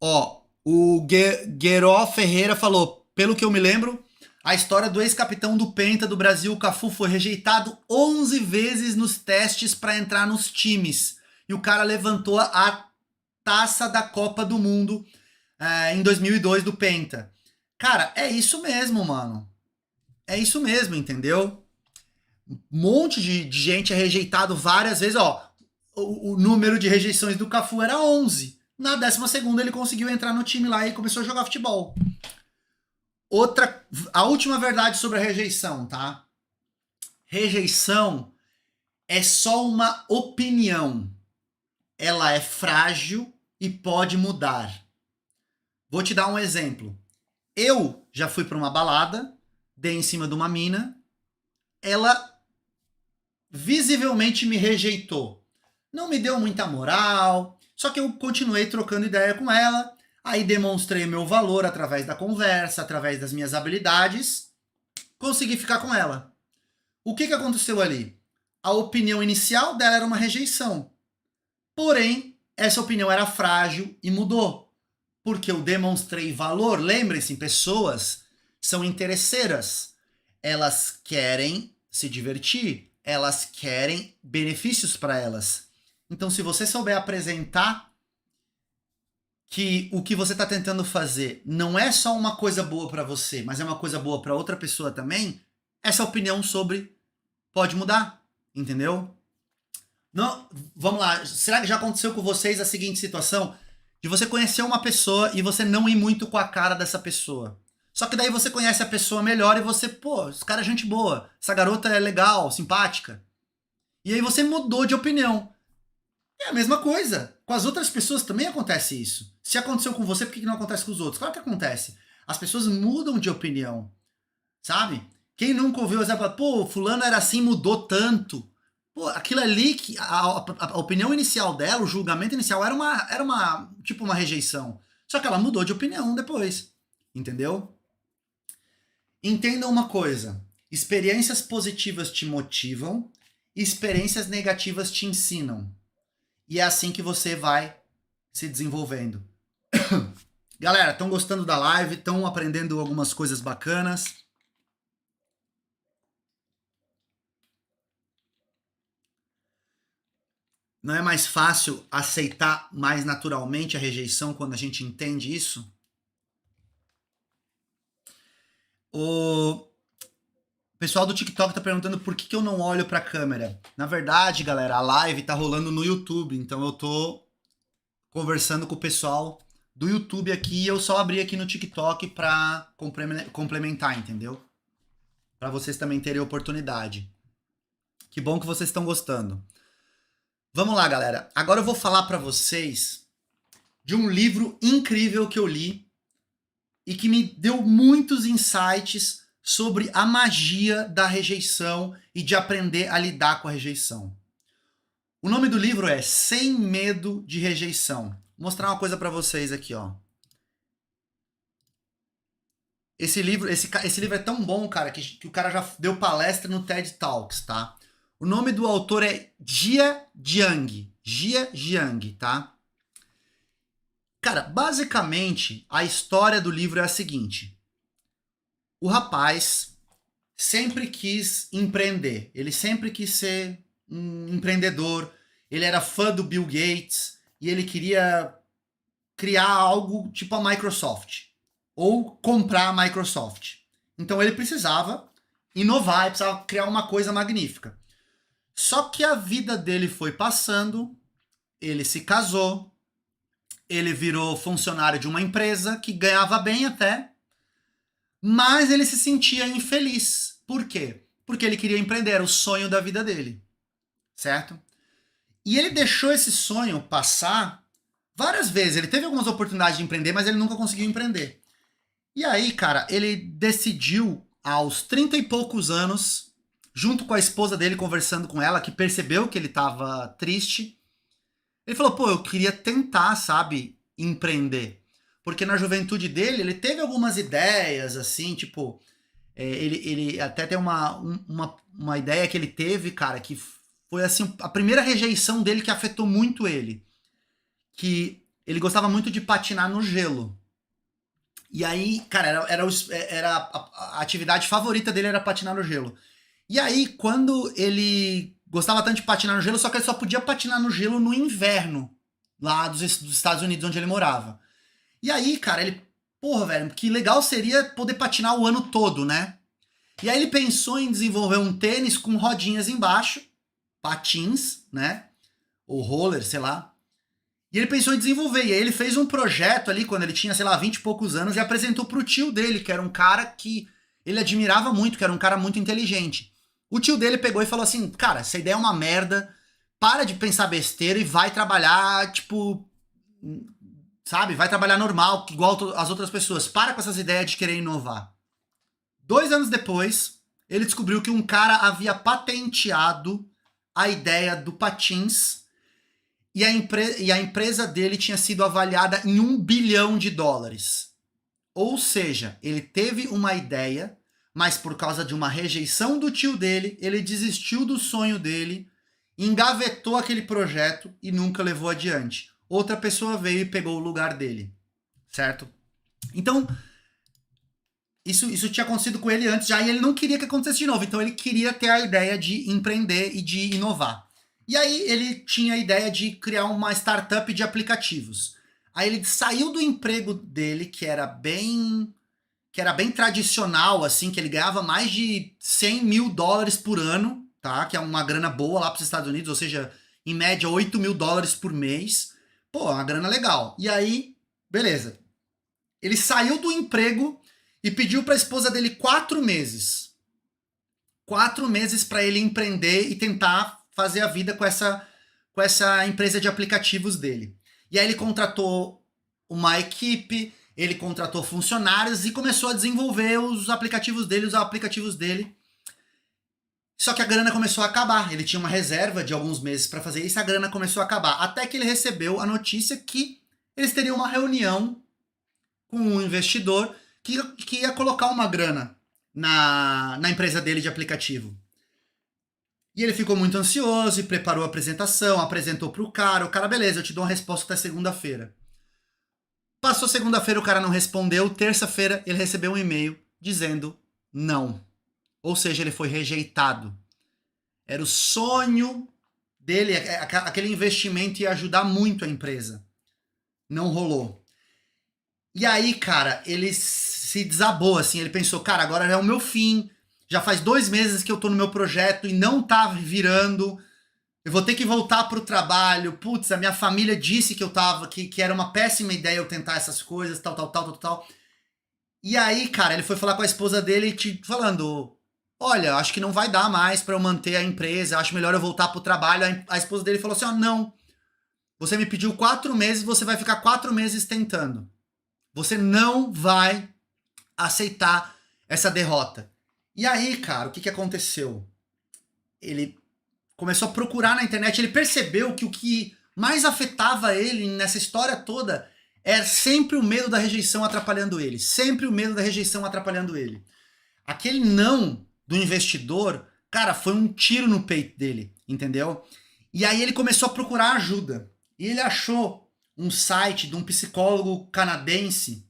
Ó, o Gueró Ferreira falou, pelo que eu me lembro, a história do ex-capitão do Penta do Brasil, Cafu, foi rejeitado 11 vezes nos testes para entrar nos times. E o cara levantou a taça da Copa do Mundo em 2002 do Penta. Cara, é isso mesmo, mano. É isso mesmo, entendeu? Um monte de gente é rejeitado várias vezes. Ó, o número de rejeições do Cafu era 11. Na 12ª ele conseguiu entrar no time lá e começou a jogar futebol. A última verdade sobre a rejeição, tá? Rejeição é só uma opinião. Ela é frágil e pode mudar. Vou te dar um exemplo. Eu já fui para uma balada, dei em cima de uma mina, ela visivelmente me rejeitou. Não me deu muita moral, só que eu continuei trocando ideia com ela, aí demonstrei meu valor através da conversa, através das minhas habilidades, consegui ficar com ela. O que aconteceu ali? A opinião inicial dela era uma rejeição. Porém, essa opinião era frágil e mudou. Porque eu demonstrei valor. Lembrem-se, pessoas são interesseiras. Elas querem se divertir. Elas querem benefícios para elas. Então, se você souber apresentar que o que você está tentando fazer não é só uma coisa boa para você, mas é uma coisa boa para outra pessoa também, essa opinião sobre pode mudar, entendeu? Não, vamos lá. Será que já aconteceu com vocês a seguinte situação? De você conhecer uma pessoa e você não ir muito com a cara dessa pessoa. Só que daí você conhece a pessoa melhor e você, pô, esse cara é gente boa. Essa garota é legal, simpática. E aí você mudou de opinião. É a mesma coisa. Com as outras pessoas também acontece isso. Se aconteceu com você, por que não acontece com os outros? Claro que acontece. As pessoas mudam de opinião, sabe? Quem nunca ouviu o exemplo, pô, fulano era assim, mudou tanto. Pô, aquilo ali, a opinião inicial dela, o julgamento inicial era uma, tipo uma rejeição. Só que ela mudou de opinião depois, entendeu? Entenda uma coisa, experiências positivas te motivam, experiências negativas te ensinam. E é assim que você vai se desenvolvendo. Galera, estão gostando da live? Estão aprendendo algumas coisas bacanas? Não é mais fácil aceitar mais naturalmente a rejeição quando a gente entende isso? O pessoal do TikTok tá perguntando por que eu não olho pra câmera. Na verdade, galera, a live tá rolando no YouTube, então eu tô conversando com o pessoal do YouTube aqui e eu só abri aqui no TikTok pra complementar, entendeu? Pra vocês também terem oportunidade. Que bom que vocês estão gostando. Vamos lá, galera. Agora eu vou falar pra vocês de um livro incrível que eu li e que me deu muitos insights sobre a magia da rejeição e de aprender a lidar com a rejeição. O nome do livro é Sem Medo de Rejeição. Vou mostrar uma coisa para vocês aqui, ó. Esse livro é tão bom, cara, que o cara já deu palestra no TED Talks, tá? O nome do autor é Jia Jiang. Jia Jiang, tá? Cara, basicamente, a história do livro é a seguinte. O rapaz sempre quis empreender. Ele sempre quis ser um empreendedor. Ele era fã do Bill Gates e ele queria criar algo tipo a Microsoft ou comprar a Microsoft. Então ele precisava inovar, ele precisava criar uma coisa magnífica. Só que a vida dele foi passando, ele se casou, ele virou funcionário de uma empresa que ganhava bem até, mas ele se sentia infeliz. Por quê? Porque ele queria empreender, era o sonho da vida dele, certo? E ele deixou esse sonho passar várias vezes. Ele teve algumas oportunidades de empreender, mas ele nunca conseguiu empreender. E aí, cara, ele decidiu, aos 30 e poucos anos, junto com a esposa dele, conversando com ela, que percebeu que ele estava triste, ele falou, pô, eu queria tentar, sabe, empreender. Porque na juventude dele, ele teve algumas ideias, assim, tipo, ele até tem uma ideia que ele teve, cara, que foi, assim, a primeira rejeição dele que afetou muito ele. Que ele gostava muito de patinar no gelo. E aí, cara, era a atividade favorita dele era patinar no gelo. E aí, quando ele gostava tanto de patinar no gelo, só que ele só podia patinar no gelo no inverno, lá dos Estados Unidos, onde ele morava. E aí, cara, ele, porra, velho, que legal seria poder patinar o ano todo, né? E aí ele pensou em desenvolver um tênis com rodinhas embaixo, patins, né? Ou roller, sei lá. E ele pensou em desenvolver. E aí ele fez um projeto ali, quando ele tinha, sei lá, 20 e poucos anos, e apresentou pro tio dele, que era um cara que ele admirava muito, que era um cara muito inteligente. O tio dele pegou e falou assim, cara, essa ideia é uma merda, para de pensar besteira e vai trabalhar, tipo, sabe? Vai trabalhar normal, igual as outras pessoas. Para com essas ideias de querer inovar. 2 anos depois, ele descobriu que um cara havia patenteado a ideia do patins e a empresa dele tinha sido avaliada em US$ 1 bilhão. Ou seja, ele teve uma ideia, mas por causa de uma rejeição do tio dele, ele desistiu do sonho dele, engavetou aquele projeto e nunca levou adiante. Outra pessoa veio e pegou o lugar dele, certo? Então, isso tinha acontecido com ele antes já e ele não queria que acontecesse de novo. Então, ele queria ter a ideia de empreender e de inovar. E aí, ele tinha a ideia de criar uma startup de aplicativos. Aí, ele saiu do emprego dele, que era bem tradicional, assim, que ele ganhava mais de US$ 100 mil por ano, tá? Que é uma grana boa lá para os Estados Unidos, ou seja, em média $8.000 por mês. Pô, uma grana legal. E aí, beleza. Ele saiu do emprego e pediu para a esposa dele 4 meses. 4 meses para ele empreender e tentar fazer a vida com essa empresa de aplicativos dele. E aí ele contratou uma equipe, ele contratou funcionários e começou a desenvolver os aplicativos dele. Só que a grana começou a acabar. Ele tinha uma reserva de alguns meses para fazer isso, a grana começou a acabar. Até que ele recebeu a notícia que eles teriam uma reunião com um investidor que ia colocar uma grana na empresa dele de aplicativo. E ele ficou muito ansioso e preparou a apresentação, apresentou para o cara, beleza, eu te dou uma resposta até segunda-feira. Passou segunda-feira, o cara não respondeu, terça-feira ele recebeu um e-mail dizendo não. Ou seja, ele foi rejeitado. Era o sonho dele, aquele investimento ia ajudar muito a empresa. Não rolou. E aí, cara, ele se desabou, assim, ele pensou, cara, agora é o meu fim, já faz 2 meses que eu tô no meu projeto e não tá virando, eu vou ter que voltar pro trabalho, putz, a minha família disse que era uma péssima ideia eu tentar essas coisas, tal. E aí, cara, ele foi falar com a esposa dele falando, olha, acho que não vai dar mais pra eu manter a empresa, acho melhor eu voltar pro trabalho. A esposa dele falou assim, ó, não, você me pediu 4 meses, você vai ficar 4 meses tentando. Você não vai aceitar essa derrota. E aí, cara, o que aconteceu? Ele começou a procurar na internet, ele percebeu que o que mais afetava ele nessa história toda era sempre o medo da rejeição atrapalhando ele. Sempre o medo da rejeição atrapalhando ele. Aquele não do investidor, cara, foi um tiro no peito dele, entendeu? E aí ele começou a procurar ajuda. E ele achou um site de um psicólogo canadense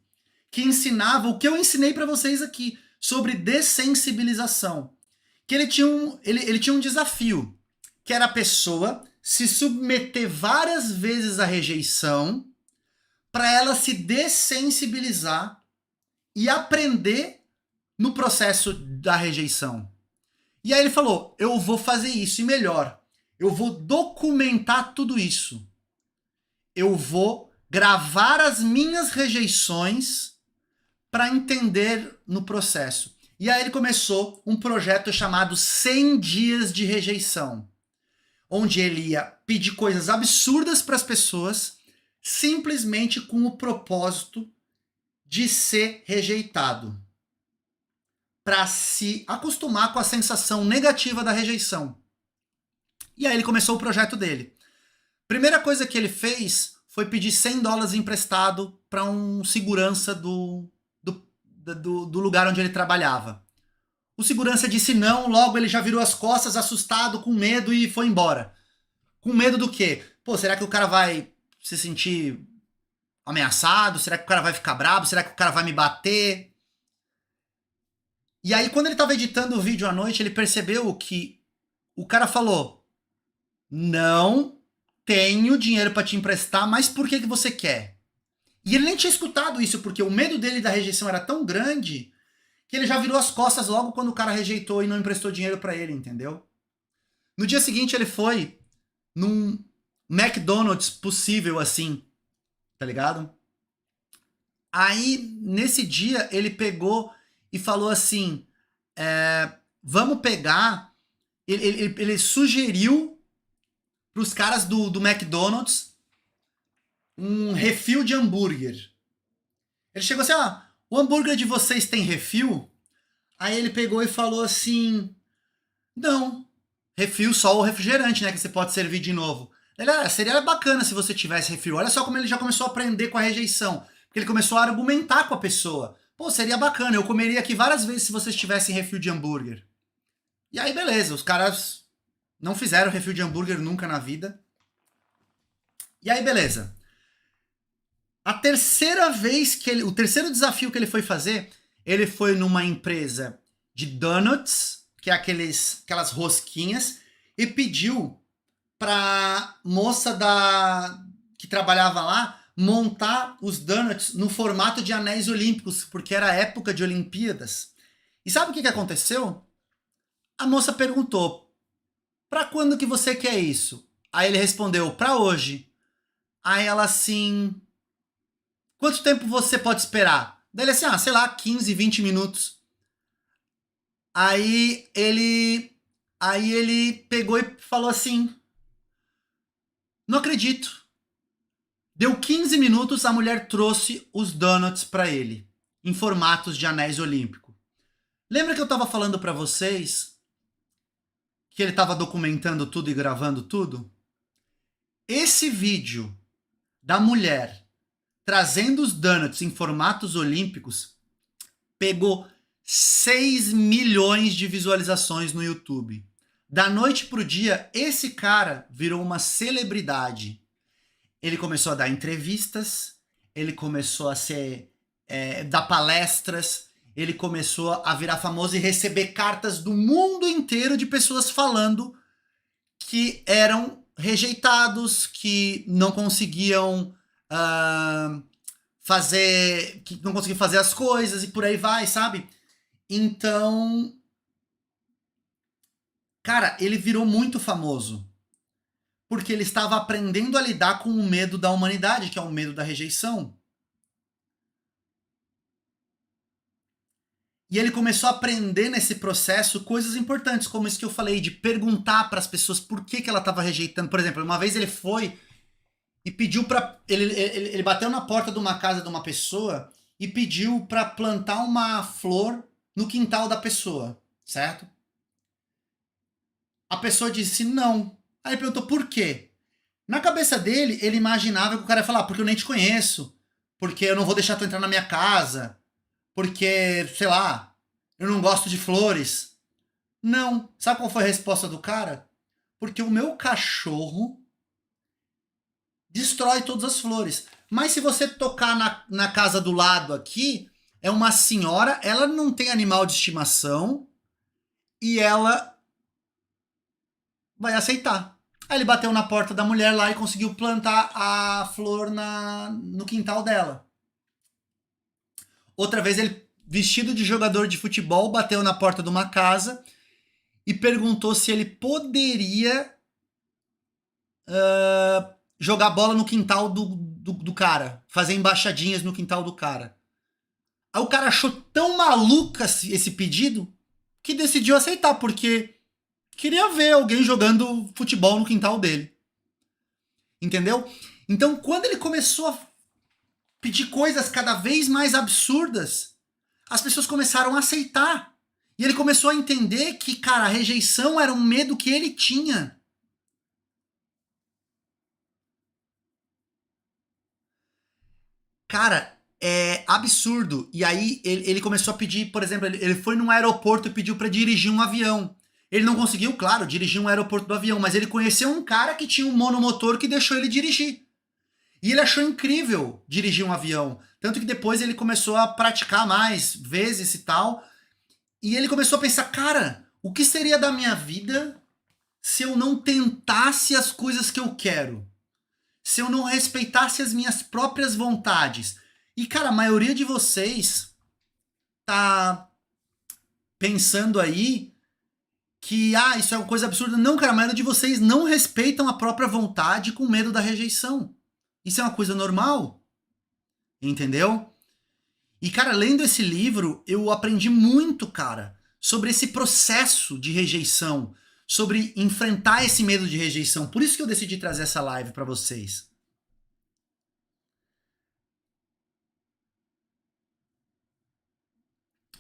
que ensinava o que eu ensinei para vocês aqui, sobre dessensibilização. Que ele tinha um desafio, que era a pessoa se submeter várias vezes à rejeição para ela se dessensibilizar e aprender no processo da rejeição. E aí ele falou, eu vou fazer isso e melhor, eu vou documentar tudo isso. Eu vou gravar as minhas rejeições para entender no processo. E aí ele começou um projeto chamado 100 dias de rejeição, onde ele ia pedir coisas absurdas para as pessoas, simplesmente com o propósito de ser rejeitado, para se acostumar com a sensação negativa da rejeição. E aí ele começou o projeto dele. Primeira coisa que ele fez foi pedir $100 emprestado para um segurança do lugar onde ele trabalhava. O segurança disse não, logo ele já virou as costas, assustado, com medo e foi embora. Com medo do quê? Pô, será que o cara vai se sentir ameaçado? Será que o cara vai ficar bravo? Será que o cara vai me bater? E aí, quando ele estava editando o vídeo à noite, ele percebeu que o cara falou, não tenho dinheiro para te emprestar, mas por que você quer? E ele nem tinha escutado isso, porque o medo dele da rejeição era tão grande que ele já virou as costas logo quando o cara rejeitou e não emprestou dinheiro para ele, entendeu? No dia seguinte ele foi num McDonald's possível assim, tá ligado? Aí, nesse dia, ele pegou e falou assim, vamos pegar... Ele sugeriu pros caras do McDonald's um refil de hambúrguer. Ele chegou assim, o hambúrguer de vocês tem refil? Aí ele pegou e falou assim, não, refil só o refrigerante, né, que você pode servir de novo. Ele, seria bacana se você tivesse refil. Olha só como ele já começou a aprender com a rejeição. Porque ele começou a argumentar com a pessoa. Pô, seria bacana, eu comeria aqui várias vezes se vocês tivessem refil de hambúrguer. E aí, beleza, os caras não fizeram refil de hambúrguer nunca na vida. E aí, beleza. A terceira vez o terceiro desafio que ele foi fazer, ele foi numa empresa de donuts, que é aquelas rosquinhas, e pediu pra moça que trabalhava lá montar os donuts no formato de anéis olímpicos, porque era a época de Olimpíadas. E sabe o que aconteceu? A moça perguntou, pra quando que você quer isso? Aí ele respondeu, pra hoje. Aí ela assim, quanto tempo você pode esperar? Daí ele assim, sei lá, 15, 20 minutos. Aí ele, aí ele pegou e falou assim, não acredito. Deu 15 minutos, a mulher trouxe os donuts pra ele, em formatos de anéis olímpicos. Lembra que eu tava falando pra vocês que ele tava documentando tudo e gravando tudo? Esse vídeo da mulher trazendo os donuts em formatos olímpicos pegou 6 milhões de visualizações no YouTube. Da noite pro dia, esse cara virou uma celebridade. Ele começou a dar entrevistas, ele começou a dar palestras, ele começou a virar famoso e receber cartas do mundo inteiro de pessoas falando que eram rejeitados, que não conseguiam que não conseguiam fazer as coisas e por aí vai, sabe? Então, cara, ele virou muito famoso porque ele estava aprendendo a lidar com o medo da humanidade, que é o medo da rejeição. E ele começou a aprender nesse processo coisas importantes, como isso que eu falei, de perguntar para as pessoas por que ela estava rejeitando. Por exemplo, uma vez ele foi e pediu para ele bateu na porta de uma casa de uma pessoa e pediu para plantar uma flor no quintal da pessoa, certo? A pessoa disse não. Aí ele perguntou por quê? Na cabeça dele, ele imaginava que o cara ia falar, porque eu nem te conheço, porque eu não vou deixar tu entrar na minha casa, porque, sei lá, eu não gosto de flores. Não. Sabe qual foi a resposta do cara? Porque o meu cachorro destrói todas as flores. Mas se você tocar na casa do lado aqui, é uma senhora, ela não tem animal de estimação e ela vai aceitar. Aí ele bateu na porta da mulher lá e conseguiu plantar a flor no quintal dela. Outra vez ele, vestido de jogador de futebol, bateu na porta de uma casa e perguntou se ele poderia jogar bola no quintal do cara, fazer embaixadinhas no quintal do cara. Aí o cara achou tão maluca esse pedido que decidiu aceitar, porque queria ver alguém jogando futebol no quintal dele. Entendeu? Então, quando ele começou a pedir coisas cada vez mais absurdas, as pessoas começaram a aceitar. E ele começou a entender que, cara, a rejeição era um medo que ele tinha. Cara, é absurdo. E aí ele começou a pedir, por exemplo, ele foi num aeroporto e pediu para dirigir um avião. Ele não conseguiu, claro, dirigir um aeroporto do avião, mas ele conheceu um cara que tinha um monomotor que deixou ele dirigir. E ele achou incrível dirigir um avião. Tanto que depois ele começou a praticar mais vezes e tal. E ele começou a pensar, cara, o que seria da minha vida se eu não tentasse as coisas que eu quero? Se eu não respeitasse as minhas próprias vontades? E, cara, a maioria de vocês tá pensando aí que, isso é uma coisa absurda. Não, cara, a maioria de vocês não respeitam a própria vontade com medo da rejeição. Isso é uma coisa normal, entendeu? E, cara, lendo esse livro, eu aprendi muito, cara, sobre esse processo de rejeição, sobre enfrentar esse medo de rejeição. Por isso que eu decidi trazer essa live para vocês.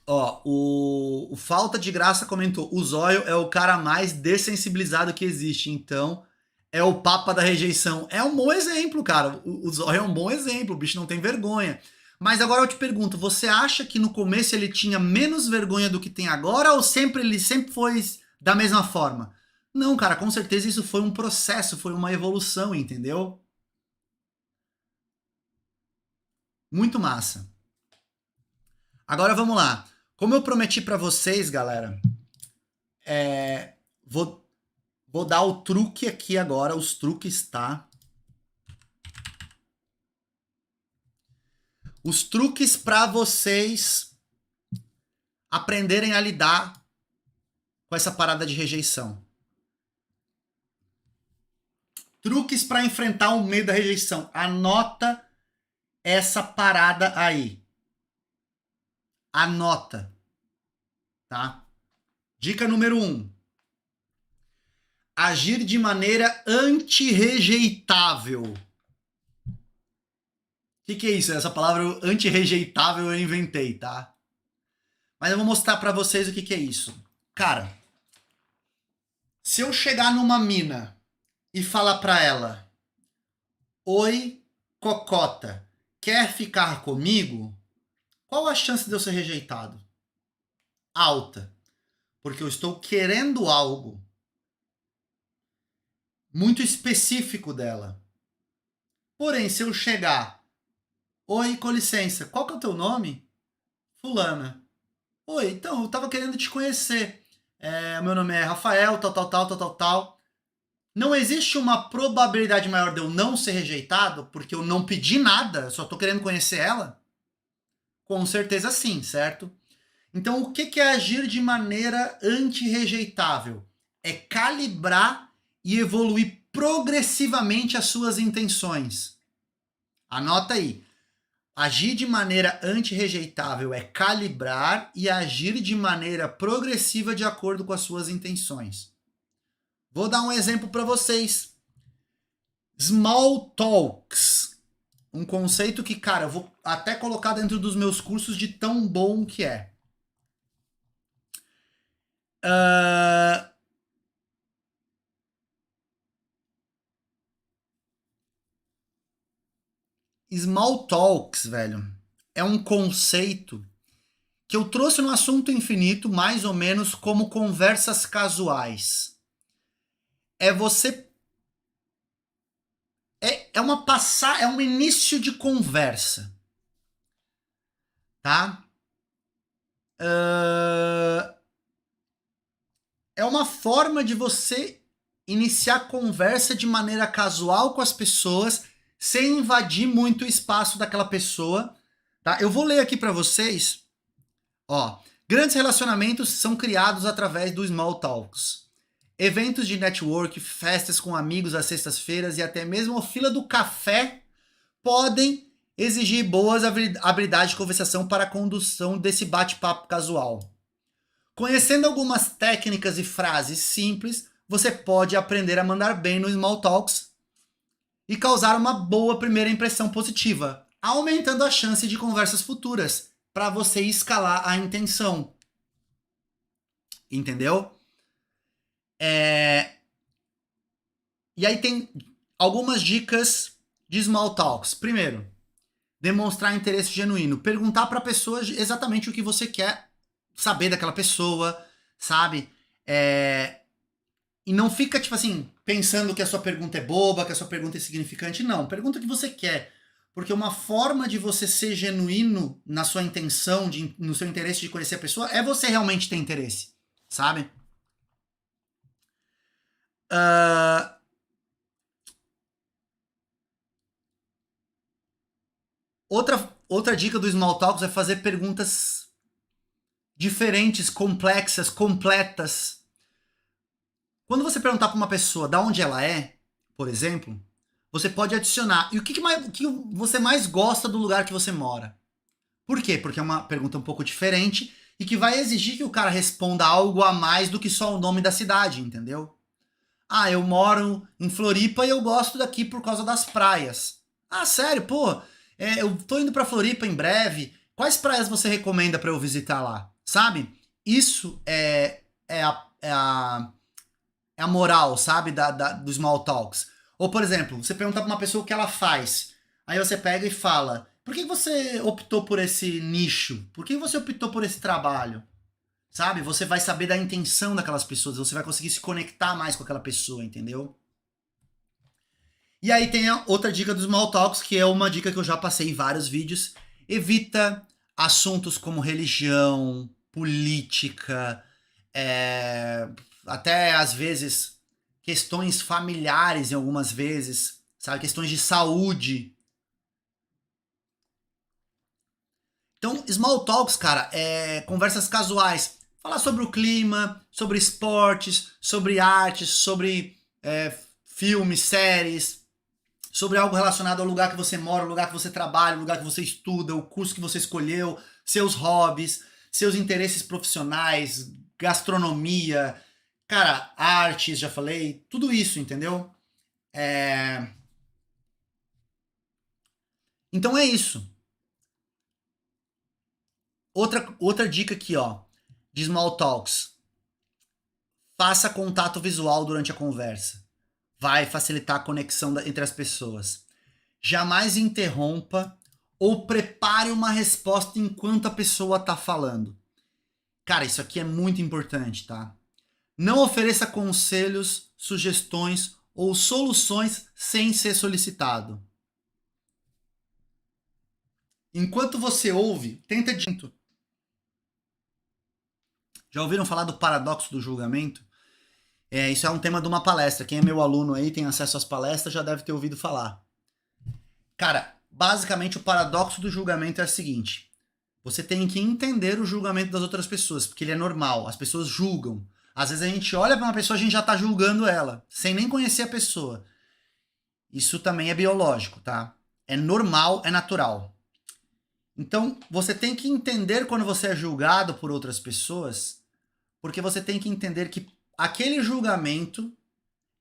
Ó, o Falta de Graça comentou: o Zóio é o cara mais dessensibilizado que existe, então é o papa da rejeição. É um bom exemplo, cara. O Zóio é um bom exemplo, o bicho não tem vergonha. Mas agora eu te pergunto, você acha que no começo ele tinha menos vergonha do que tem agora ou ele sempre foi da mesma forma? Não, cara, com certeza isso foi um processo, foi uma evolução, entendeu? Muito massa. Agora vamos lá. Como eu prometi para vocês, galera, vou, vou dar o truque aqui agora, os truques, tá? Os truques para vocês aprenderem a lidar com essa parada de rejeição. Truques para enfrentar o medo da rejeição. Anota essa parada aí. Anota, tá? Dica número 1. Agir de maneira antirrejeitável. O que é isso? Essa palavra antirrejeitável eu inventei, tá? Mas eu vou mostrar pra vocês o que é isso. Cara, se eu chegar numa mina e falar pra ela: oi, cocota, quer ficar comigo? Qual a chance de eu ser rejeitado? Alta. Porque eu estou querendo algo muito específico dela. Porém, se eu chegar: oi, com licença, qual que é o teu nome? Fulana. Oi, então, eu tava querendo te conhecer. Meu nome é Rafael, tal. Não existe uma probabilidade maior de eu não ser rejeitado porque eu não pedi nada, eu só tô querendo conhecer ela? Com certeza sim, certo? Então, o que é agir de maneira antirrejeitável? É calibrar e evoluir progressivamente as suas intenções. Anota aí. Agir de maneira antirrejeitável é calibrar e agir de maneira progressiva de acordo com as suas intenções. Vou dar um exemplo para vocês. Small talks. Um conceito que, cara, eu vou até colocar dentro dos meus cursos de tão bom que é. Small talks, velho, é um conceito que eu trouxe no Assunto Infinito, mais ou menos como conversas casuais. É você... É um início de conversa, tá? É uma forma de você iniciar conversa de maneira casual com as pessoas, sem invadir muito o espaço daquela pessoa, tá? Eu vou ler aqui para vocês, ó. Grandes relacionamentos são criados através do small talks. Eventos de network, festas com amigos às sextas-feiras e até mesmo a fila do café podem exigir boas habilidades de conversação para a condução desse bate-papo casual. Conhecendo algumas técnicas e frases simples, você pode aprender a mandar bem no small talks e causar uma boa primeira impressão positiva, aumentando a chance de conversas futuras para você escalar a intenção. Entendeu? E aí tem algumas dicas de small talks. Primeiro, demonstrar interesse genuíno. Perguntar para a pessoa exatamente o que você quer saber daquela pessoa, sabe? E não fica, tipo assim, pensando que a sua pergunta é boba, que a sua pergunta é insignificante. Não, pergunta o que você quer. Porque uma forma de você ser genuíno na sua intenção, no seu interesse de conhecer a pessoa, é você realmente ter interesse, sabe? Outra dica do Small Talks é fazer perguntas diferentes, complexas, completas. Quando você perguntar para uma pessoa de onde ela é, por exemplo, você pode adicionar. E o que você mais gosta do lugar que você mora? Por quê? Porque é uma pergunta um pouco diferente e que vai exigir que o cara responda algo a mais do que só o nome da cidade, entendeu? Ah, eu moro em Floripa e eu gosto daqui por causa das praias. Ah, sério? Pô, eu tô indo pra Floripa em breve. Quais praias você recomenda pra eu visitar lá? Sabe? Isso é a moral, sabe? Do small talks. Ou, por exemplo, você pergunta pra uma pessoa o que ela faz. Aí você pega e fala: por que você optou por esse nicho? Por que você optou por esse trabalho? Sabe? Você vai saber da intenção daquelas pessoas, você vai conseguir se conectar mais com aquela pessoa, entendeu? E aí tem a outra dica dos small talks, que é uma dica que eu já passei em vários vídeos. Evita assuntos como religião, política, até às vezes questões familiares em algumas vezes, sabe? Questões de saúde. Então, small talks, cara, conversas casuais. Falar sobre o clima, sobre esportes, sobre artes, sobre filmes, séries, sobre algo relacionado ao lugar que você mora, o lugar que você trabalha, o lugar que você estuda, o curso que você escolheu, seus hobbies, seus interesses profissionais, gastronomia, cara, artes, já falei, tudo isso, entendeu? Então é isso. Outra dica aqui, ó, de Small Talks. Faça contato visual durante a conversa. Vai facilitar a conexão entre as pessoas. Jamais interrompa ou prepare uma resposta enquanto a pessoa está falando. Cara, isso aqui é muito importante, tá? Não ofereça conselhos, sugestões ou soluções sem ser solicitado. Enquanto você ouve, tenta de... Já ouviram falar do paradoxo do julgamento? Isso é um tema de uma palestra. Quem é meu aluno aí, tem acesso às palestras, já deve ter ouvido falar. Cara, basicamente o paradoxo do julgamento é o seguinte. Você tem que entender o julgamento das outras pessoas, porque ele é normal. As pessoas julgam. Às vezes a gente olha para uma pessoa e a gente já tá julgando ela, sem nem conhecer a pessoa. Isso também é biológico, tá? É normal, é natural. Então, você tem que entender quando você é julgado por outras pessoas, porque você tem que entender que aquele julgamento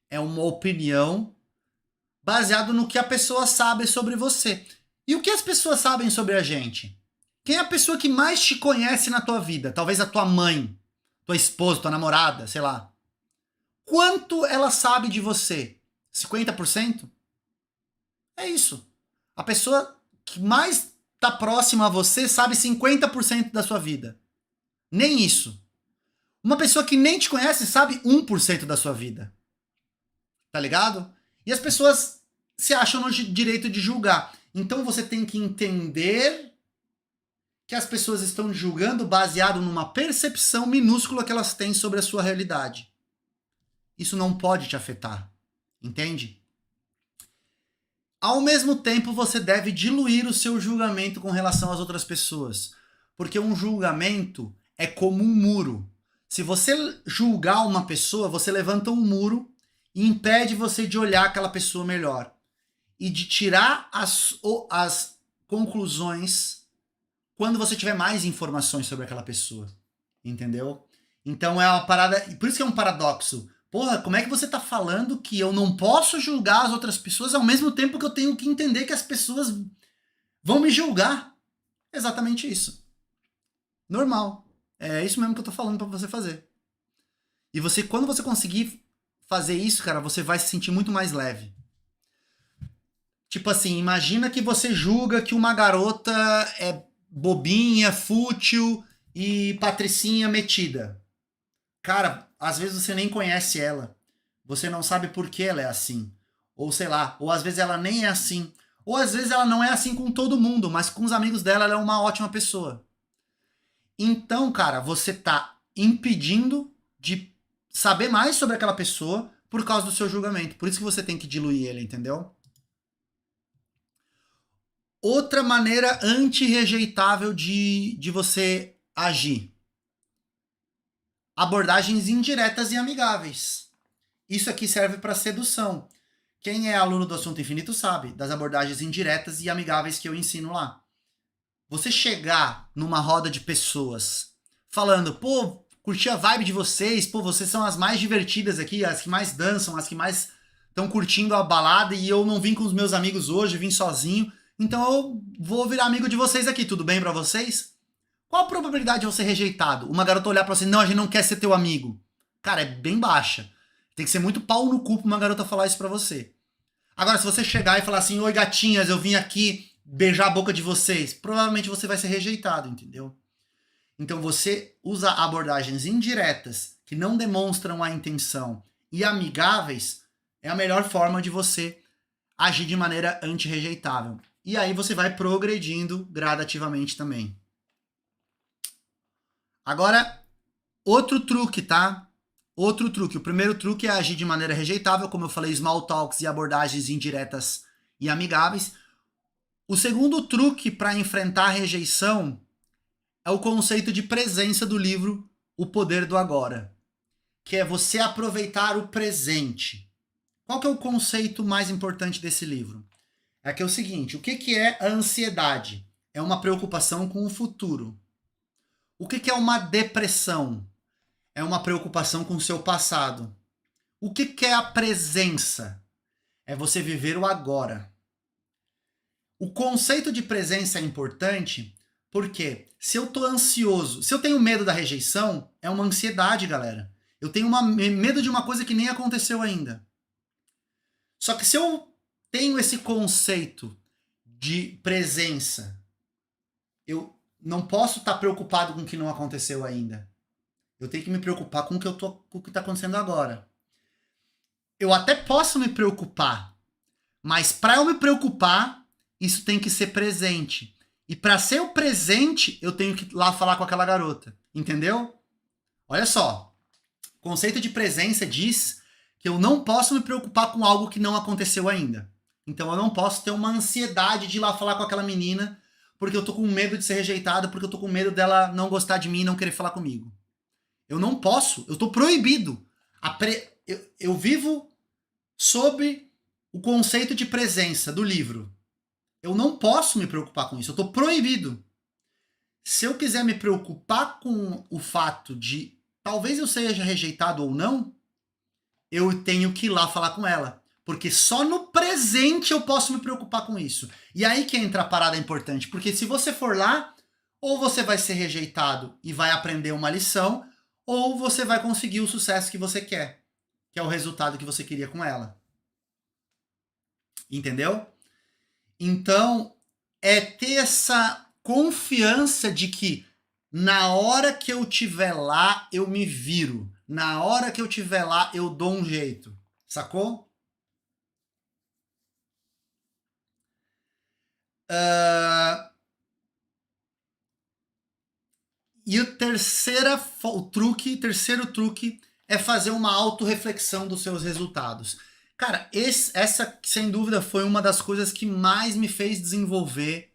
é uma opinião baseado no que a pessoa sabe sobre você. E o que as pessoas sabem sobre a gente? Quem é a pessoa que mais te conhece na tua vida? Talvez a tua mãe, tua esposa, tua namorada, sei lá. Quanto ela sabe de você? 50%? É isso. A pessoa que mais está próxima a você sabe 50% da sua vida. Nem isso. Uma pessoa que nem te conhece sabe 1% da sua vida. Tá ligado? E as pessoas se acham no direito de julgar. Então você tem que entender que as pessoas estão julgando baseado numa percepção minúscula que elas têm sobre a sua realidade. Isso não pode te afetar. Entende? Ao mesmo tempo, você deve diluir o seu julgamento com relação às outras pessoas. Porque um julgamento é como um muro. Se você julgar uma pessoa, você levanta um muro e impede você de olhar aquela pessoa melhor. E de tirar as conclusões quando você tiver mais informações sobre aquela pessoa. Entendeu? Então é uma parada... Por isso que é um paradoxo. Porra, como é que você tá falando que eu não posso julgar as outras pessoas ao mesmo tempo que eu tenho que entender que as pessoas vão me julgar? Exatamente isso. Normal. É isso mesmo que eu tô falando pra você fazer. E você, quando você conseguir fazer isso, cara, você vai se sentir muito mais leve. Tipo assim, imagina que você julga que uma garota é bobinha, fútil e patricinha metida. Cara, às vezes você nem conhece ela. Você não sabe por que ela é assim. Ou sei lá, ou às vezes ela nem é assim. Ou às vezes ela não é assim com todo mundo, mas com os amigos dela ela é uma ótima pessoa. Então, cara, você tá impedindo de saber mais sobre aquela pessoa por causa do seu julgamento. Por isso que você tem que diluir ele, entendeu? Outra maneira anti-rejeitável de você agir. Abordagens indiretas e amigáveis. Isso aqui serve para sedução. Quem é aluno do Assunto Infinito sabe das abordagens indiretas e amigáveis que eu ensino lá. Você chegar numa roda de pessoas falando, pô, curti a vibe de vocês, pô, vocês são as mais divertidas aqui, as que mais dançam, as que mais estão curtindo a balada e eu não vim com os meus amigos hoje, vim sozinho, então eu vou virar amigo de vocês aqui, tudo bem para vocês? Qual a probabilidade de você ser rejeitado? Uma garota olhar pra você, não, a gente não quer ser teu amigo. Cara, é bem baixa. Tem que ser muito pau no cu pra uma garota falar isso pra você. Agora, se você chegar e falar assim, oi gatinhas, eu vim aqui beijar a boca de vocês, provavelmente você vai ser rejeitado, entendeu? Então você usa abordagens indiretas, que não demonstram a intenção, e amigáveis, é a melhor forma de você agir de maneira anti-rejeitável. E aí você vai progredindo gradativamente também. Agora, outro truque, tá? Outro truque. O primeiro truque é agir de maneira rejeitável, como eu falei, small talks e abordagens indiretas e amigáveis. O segundo truque para enfrentar a rejeição é o conceito de presença do livro O Poder do Agora, que é você aproveitar o presente. Qual que é o conceito mais importante desse livro? É que é o seguinte, o que é a ansiedade? É uma preocupação com o futuro. O que é uma depressão? É uma preocupação com o seu passado. O que é a presença? É você viver o agora. O conceito de presença é importante porque se eu tô ansioso, se eu tenho medo da rejeição, é uma ansiedade, galera. Eu tenho medo de uma coisa que nem aconteceu ainda. Só que se eu tenho esse conceito de presença, eu não posso estar preocupado com o que não aconteceu ainda. Eu tenho que me preocupar com o que está acontecendo agora. Eu até posso me preocupar, mas para eu me preocupar, isso tem que ser presente. E para ser o presente, eu tenho que ir lá falar com aquela garota. Entendeu? Olha só. O conceito de presença diz que eu não posso me preocupar com algo que não aconteceu ainda. Então eu não posso ter uma ansiedade de ir lá falar com aquela menina porque eu tô com medo de ser rejeitado, porque eu tô com medo dela não gostar de mim e não querer falar comigo. Eu não posso, eu tô proibido. Eu vivo sob o conceito de presença do livro. Eu não posso me preocupar com isso, eu tô proibido. Se eu quiser me preocupar com o fato de talvez eu seja rejeitado ou não, eu tenho que ir lá falar com ela. Porque só no presente eu posso me preocupar com isso. E aí que entra a parada importante. Porque se você for lá, ou você vai ser rejeitado e vai aprender uma lição, ou você vai conseguir o sucesso que você quer. Que é o resultado que você queria com ela. Entendeu? Então, é ter essa confiança de que na hora que eu estiver lá, eu me viro. Na hora que eu estiver lá, eu dou um jeito. Sacou? E o terceiro truque é fazer uma autorreflexão dos seus resultados. Cara, essa sem dúvida foi uma das coisas que mais me fez desenvolver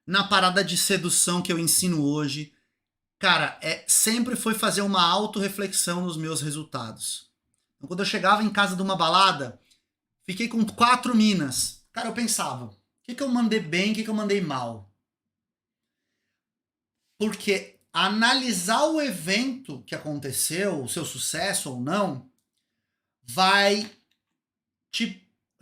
na parada de sedução que eu ensino hoje. Cara, sempre foi fazer uma autorreflexão nos meus resultados. Então, quando eu chegava em casa de uma balada, fiquei com 4 minas. Cara, eu pensava, o que eu mandei bem, o que eu mandei mal? Porque analisar o evento que aconteceu, o seu sucesso ou não, vai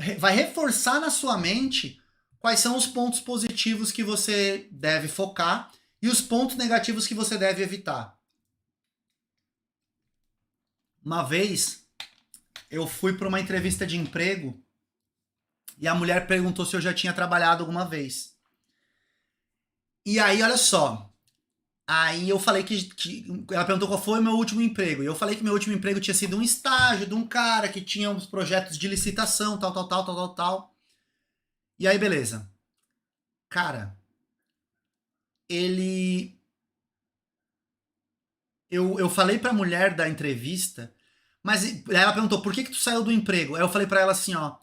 reforçar na sua mente quais são os pontos positivos que você deve focar e os pontos negativos que você deve evitar. Uma vez, eu fui para uma entrevista de emprego e a mulher perguntou se eu já tinha trabalhado alguma vez. E aí, olha só. Aí eu falei ela perguntou qual foi o meu último emprego. E eu falei que meu último emprego tinha sido um estágio de um cara que tinha uns projetos de licitação, tal. E aí, beleza. Cara, eu falei pra mulher da entrevista, mas ela perguntou, por que tu saiu do emprego? Aí eu falei pra ela assim, ó,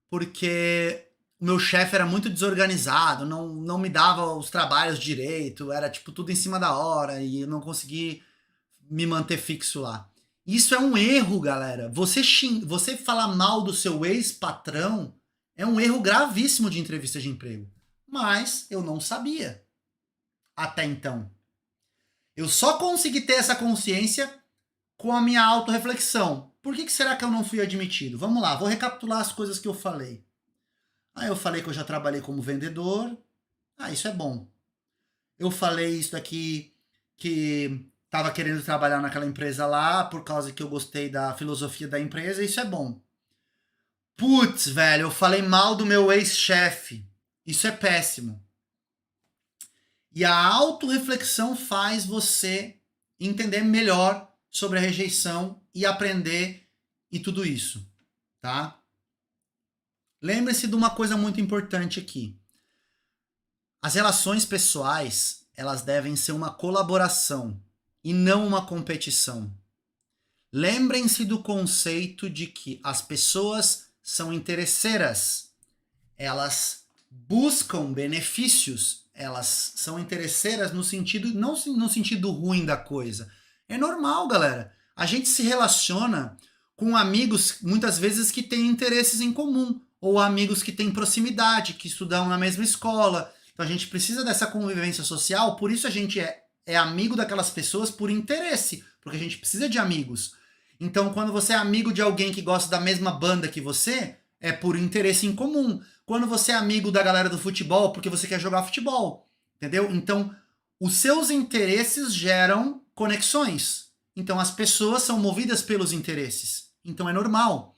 porque o meu chefe era muito desorganizado, não me dava os trabalhos direito, era tipo tudo em cima da hora e eu não consegui me manter fixo lá. Isso é um erro, galera. Você falar mal do seu ex-patrão é um erro gravíssimo de entrevista de emprego. Mas eu não sabia até então. Eu só consegui ter essa consciência com a minha autorreflexão. Por que será que eu não fui admitido? Vamos lá, vou recapitular as coisas que eu falei. Aí eu falei que eu já trabalhei como vendedor. Isso é bom. Eu falei isso daqui que estava querendo trabalhar naquela empresa lá por causa que eu gostei da filosofia da empresa. Isso é bom. Putz, velho, eu falei mal do meu ex-chefe. Isso é péssimo. E a autorreflexão faz você entender melhor sobre a rejeição e aprender e tudo isso, tá? Lembre-se de uma coisa muito importante aqui. As relações pessoais, elas devem ser uma colaboração e não uma competição. Lembrem-se do conceito de que as pessoas são interesseiras. Elas buscam benefícios, elas são interesseiras no sentido, não no sentido ruim da coisa. É normal, galera. A gente se relaciona com amigos, muitas vezes, que têm interesses em comum, ou amigos que têm proximidade, que estudam na mesma escola. Então a gente precisa dessa convivência social, por isso a gente é amigo daquelas pessoas por interesse, porque a gente precisa de amigos. Então, quando você é amigo de alguém que gosta da mesma banda que você, é por interesse em comum. Quando você é amigo da galera do futebol, porque você quer jogar futebol, entendeu? Então, os seus interesses geram conexões. Então, as pessoas são movidas pelos interesses. Então, é normal.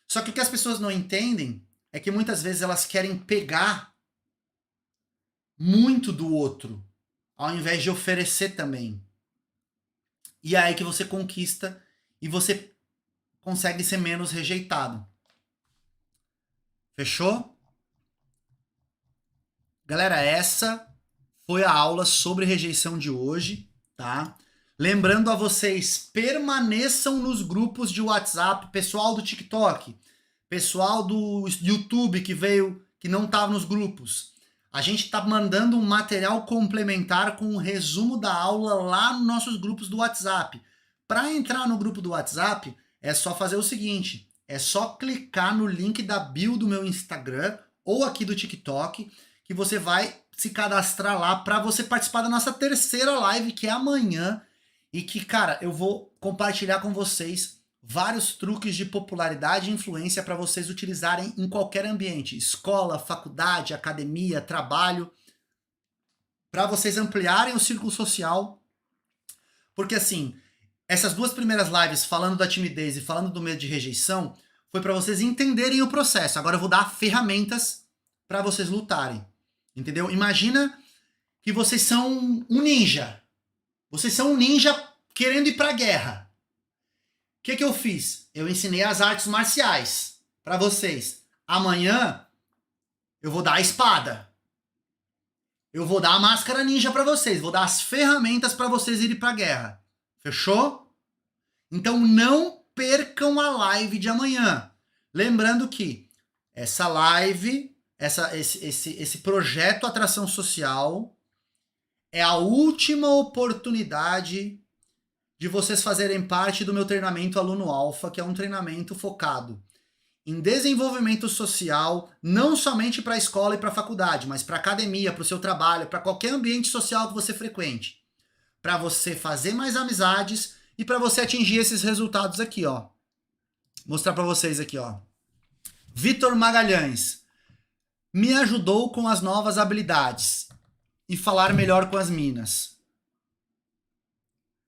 Só que o que as pessoas não entendem é que muitas vezes elas querem pegar muito do outro, ao invés de oferecer também. E é aí que você conquista e você consegue ser menos rejeitado. Fechou? Galera, essa foi a aula sobre rejeição de hoje, tá? Lembrando a vocês, permaneçam nos grupos de WhatsApp, pessoal do TikTok, pessoal do YouTube que não estava nos grupos. A gente está mandando um material complementar com um resumo da aula lá nos nossos grupos do WhatsApp. Para entrar no grupo do WhatsApp, é só fazer o seguinte, é só clicar no link da bio do meu Instagram ou aqui do TikTok, que você vai se cadastrar lá para você participar da nossa terceira live, que é amanhã, e que, cara, eu vou compartilhar com vocês vários truques de popularidade e influência para vocês utilizarem em qualquer ambiente, escola, faculdade, academia, trabalho, para vocês ampliarem o círculo social, porque assim, essas duas primeiras lives falando da timidez e falando do medo de rejeição, foi para vocês entenderem o processo. Agora eu vou dar ferramentas para vocês lutarem, entendeu? Imagina que vocês são um ninja, vocês são um ninja querendo ir para a guerra. O que eu fiz? Eu ensinei as artes marciais para vocês. Amanhã eu vou dar a espada. Eu vou dar a máscara ninja para vocês. Vou dar as ferramentas para vocês irem para a guerra. Fechou? Então não percam a live de amanhã. Lembrando que essa live, esse projeto Atração Social é a última oportunidade de vocês fazerem parte do meu treinamento Aluno Alfa, que é um treinamento focado em desenvolvimento social, não somente para a escola e para a faculdade, mas para a academia, para o seu trabalho, para qualquer ambiente social que você frequente. Para você fazer mais amizades e para você atingir esses resultados aqui, ó. Mostrar para vocês aqui, ó. Vitor Magalhães me ajudou com as novas habilidades e falar melhor com as minas.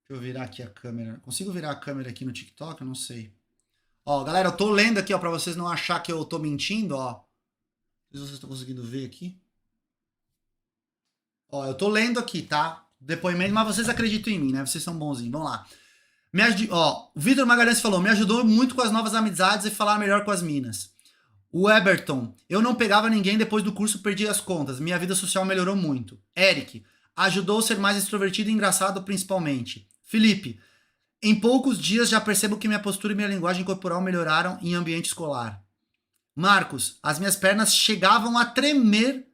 Deixa eu virar aqui a câmera. Consigo virar a câmera aqui no TikTok? Eu não sei. Ó, galera, eu tô lendo aqui, ó, pra vocês não achar que eu tô mentindo, ó. Não sei se vocês estão conseguindo ver aqui. Ó, eu tô lendo aqui, tá? Depoimento, mas vocês acreditam em mim, né? Vocês são bonzinhos. Vamos lá. Ó, o Vitor Magalhães falou, me ajudou muito com as novas amizades e falar melhor com as minas. O Eberton, eu não pegava ninguém depois do curso, perdi as contas. Minha vida social melhorou muito. Eric, ajudou a ser mais extrovertido e engraçado principalmente. Felipe, em poucos dias já percebo que minha postura e minha linguagem corporal melhoraram em ambiente escolar. Marcos, as minhas pernas chegavam a tremer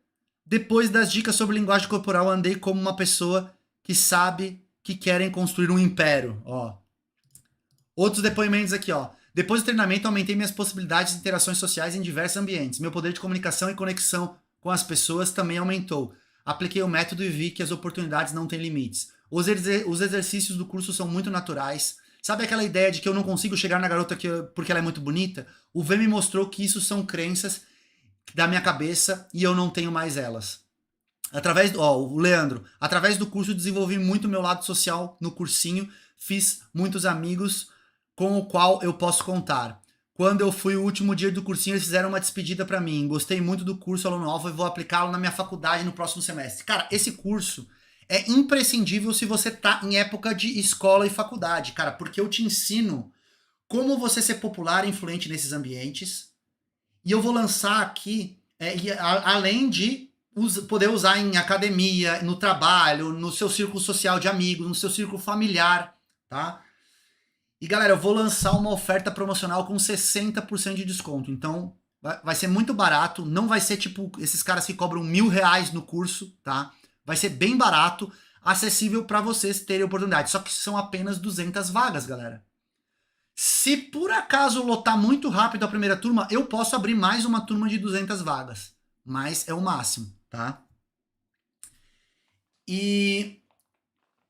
depois das dicas sobre linguagem corporal. Andei como uma pessoa que sabe que querem construir um império. Ó. Outros depoimentos aqui, ó. Depois do treinamento, aumentei minhas possibilidades de interações sociais em diversos ambientes. Meu poder de comunicação e conexão com as pessoas também aumentou. Apliquei o método e vi que as oportunidades não têm limites. Os exercícios do curso são muito naturais. Sabe aquela ideia de que eu não consigo chegar na garota porque ela é muito bonita? O V me mostrou que isso são crenças da minha cabeça e eu não tenho mais elas. O Leandro, através do curso desenvolvi muito meu lado social no cursinho, fiz muitos amigos com o qual eu posso contar. Quando eu fui o último dia do cursinho, eles fizeram uma despedida para mim. Gostei muito do curso Aluno Alfa e vou aplicá-lo na minha faculdade no próximo semestre. Cara, esse curso é imprescindível se você tá em época de escola e faculdade, cara, porque eu te ensino como você ser popular e influente nesses ambientes. E eu vou lançar aqui, além de poder usar em academia, no trabalho, no seu círculo social de amigos, no seu círculo familiar, tá? E galera, eu vou lançar uma oferta promocional com 60% de desconto. Então, vai ser muito barato. Não vai ser tipo esses caras que cobram R$1.000 no curso, tá? Vai ser bem barato, acessível para vocês terem oportunidade. Só que são apenas 200 vagas, galera. Se por acaso lotar muito rápido a primeira turma, eu posso abrir mais uma turma de 200 vagas. Mas é o máximo, tá? E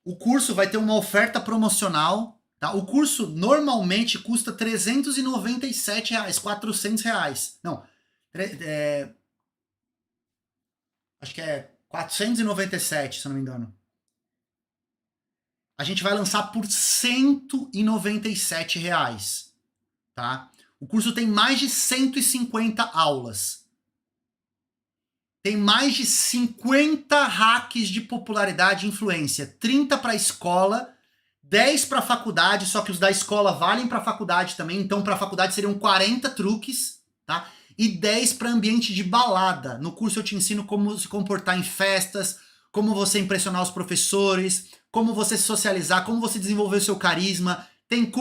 o curso vai ter uma oferta promocional, tá? O curso normalmente custa R$397, R$400. Não, acho que é 497, se eu não me engano. A gente vai lançar por R$197, tá? O curso tem mais de 150 aulas. Tem mais de 50 hacks de popularidade e influência. 30 para a escola, 10 para a faculdade, só que os da escola valem para a faculdade também. Então, para a faculdade seriam 40 truques, tá? E 10 para ambiente de balada. No curso eu te ensino como se comportar em festas, como você impressionar os professores, como você se socializar, como você desenvolver o seu carisma. Tem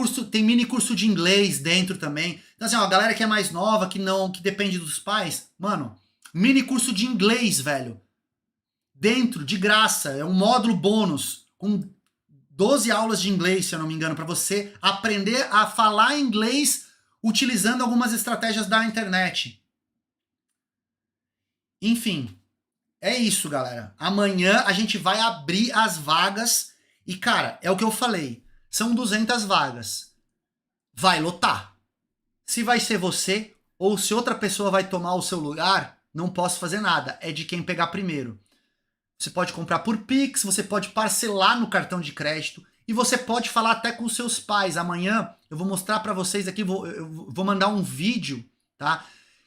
mini curso de inglês dentro também. Então, assim, ó, a galera que é mais nova, que depende dos pais, mano, mini curso de inglês, velho. Dentro, de graça. É um módulo bônus. Com 12 aulas de inglês, se eu não me engano, para você aprender a falar inglês utilizando algumas estratégias da internet. Enfim, é isso, galera. Amanhã a gente vai abrir as vagas e, cara, é o que eu falei. São 200 vagas. Vai lotar. Se vai ser você ou se outra pessoa vai tomar o seu lugar, não posso fazer nada. É de quem pegar primeiro. Você pode comprar por Pix, você pode parcelar no cartão de crédito e você pode falar até com os seus pais. Amanhã eu vou mostrar para vocês aqui, eu vou mandar um vídeo, tá?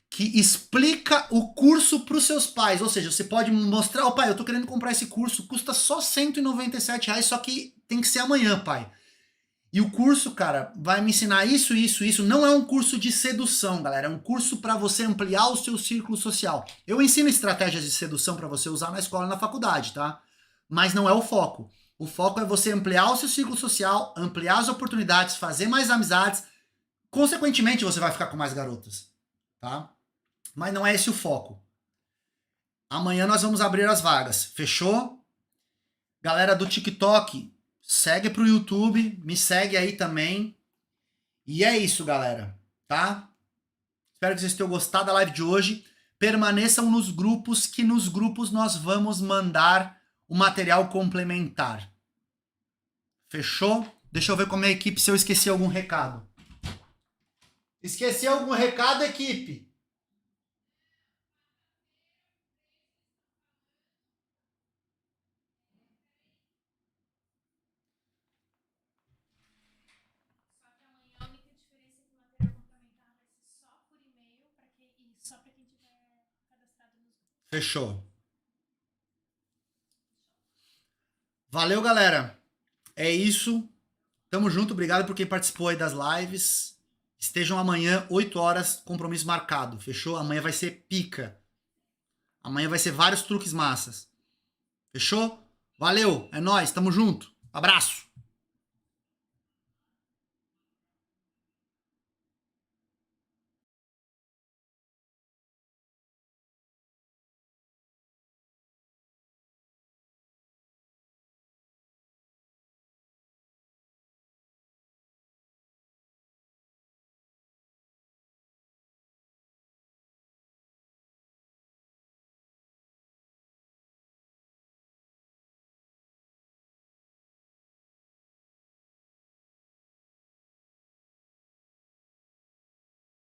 Que explica o curso para os seus pais. Ou seja, você pode mostrar, pai, eu tô querendo comprar esse curso, custa só R$197, só que tem que ser amanhã, pai. E o curso, cara, vai me ensinar isso, isso, isso. Não é um curso de sedução, galera. É um curso para você ampliar o seu círculo social. Eu ensino estratégias de sedução para você usar na escola e na faculdade, tá? Mas não é o foco. O foco é você ampliar o seu círculo social, ampliar as oportunidades, fazer mais amizades. Consequentemente, você vai ficar com mais garotas, tá? Mas não é esse o foco. Amanhã nós vamos abrir as vagas. Fechou? Galera do TikTok, segue pro YouTube, me segue aí também. E é isso, galera, tá? Espero que vocês tenham gostado da live de hoje. Permaneçam nos grupos, que nos grupos nós vamos mandar o material complementar. Fechou? Deixa eu ver com a minha equipe se eu esqueci algum recado. Esqueci algum recado, equipe? Fechou. Valeu, galera. É isso. Tamo junto. Obrigado por quem participou aí das lives. Estejam amanhã, 8 horas, compromisso marcado. Fechou? Amanhã vai ser pica. Amanhã vai ser vários truques massas. Fechou? Valeu. É nóis. Tamo junto. Abraço.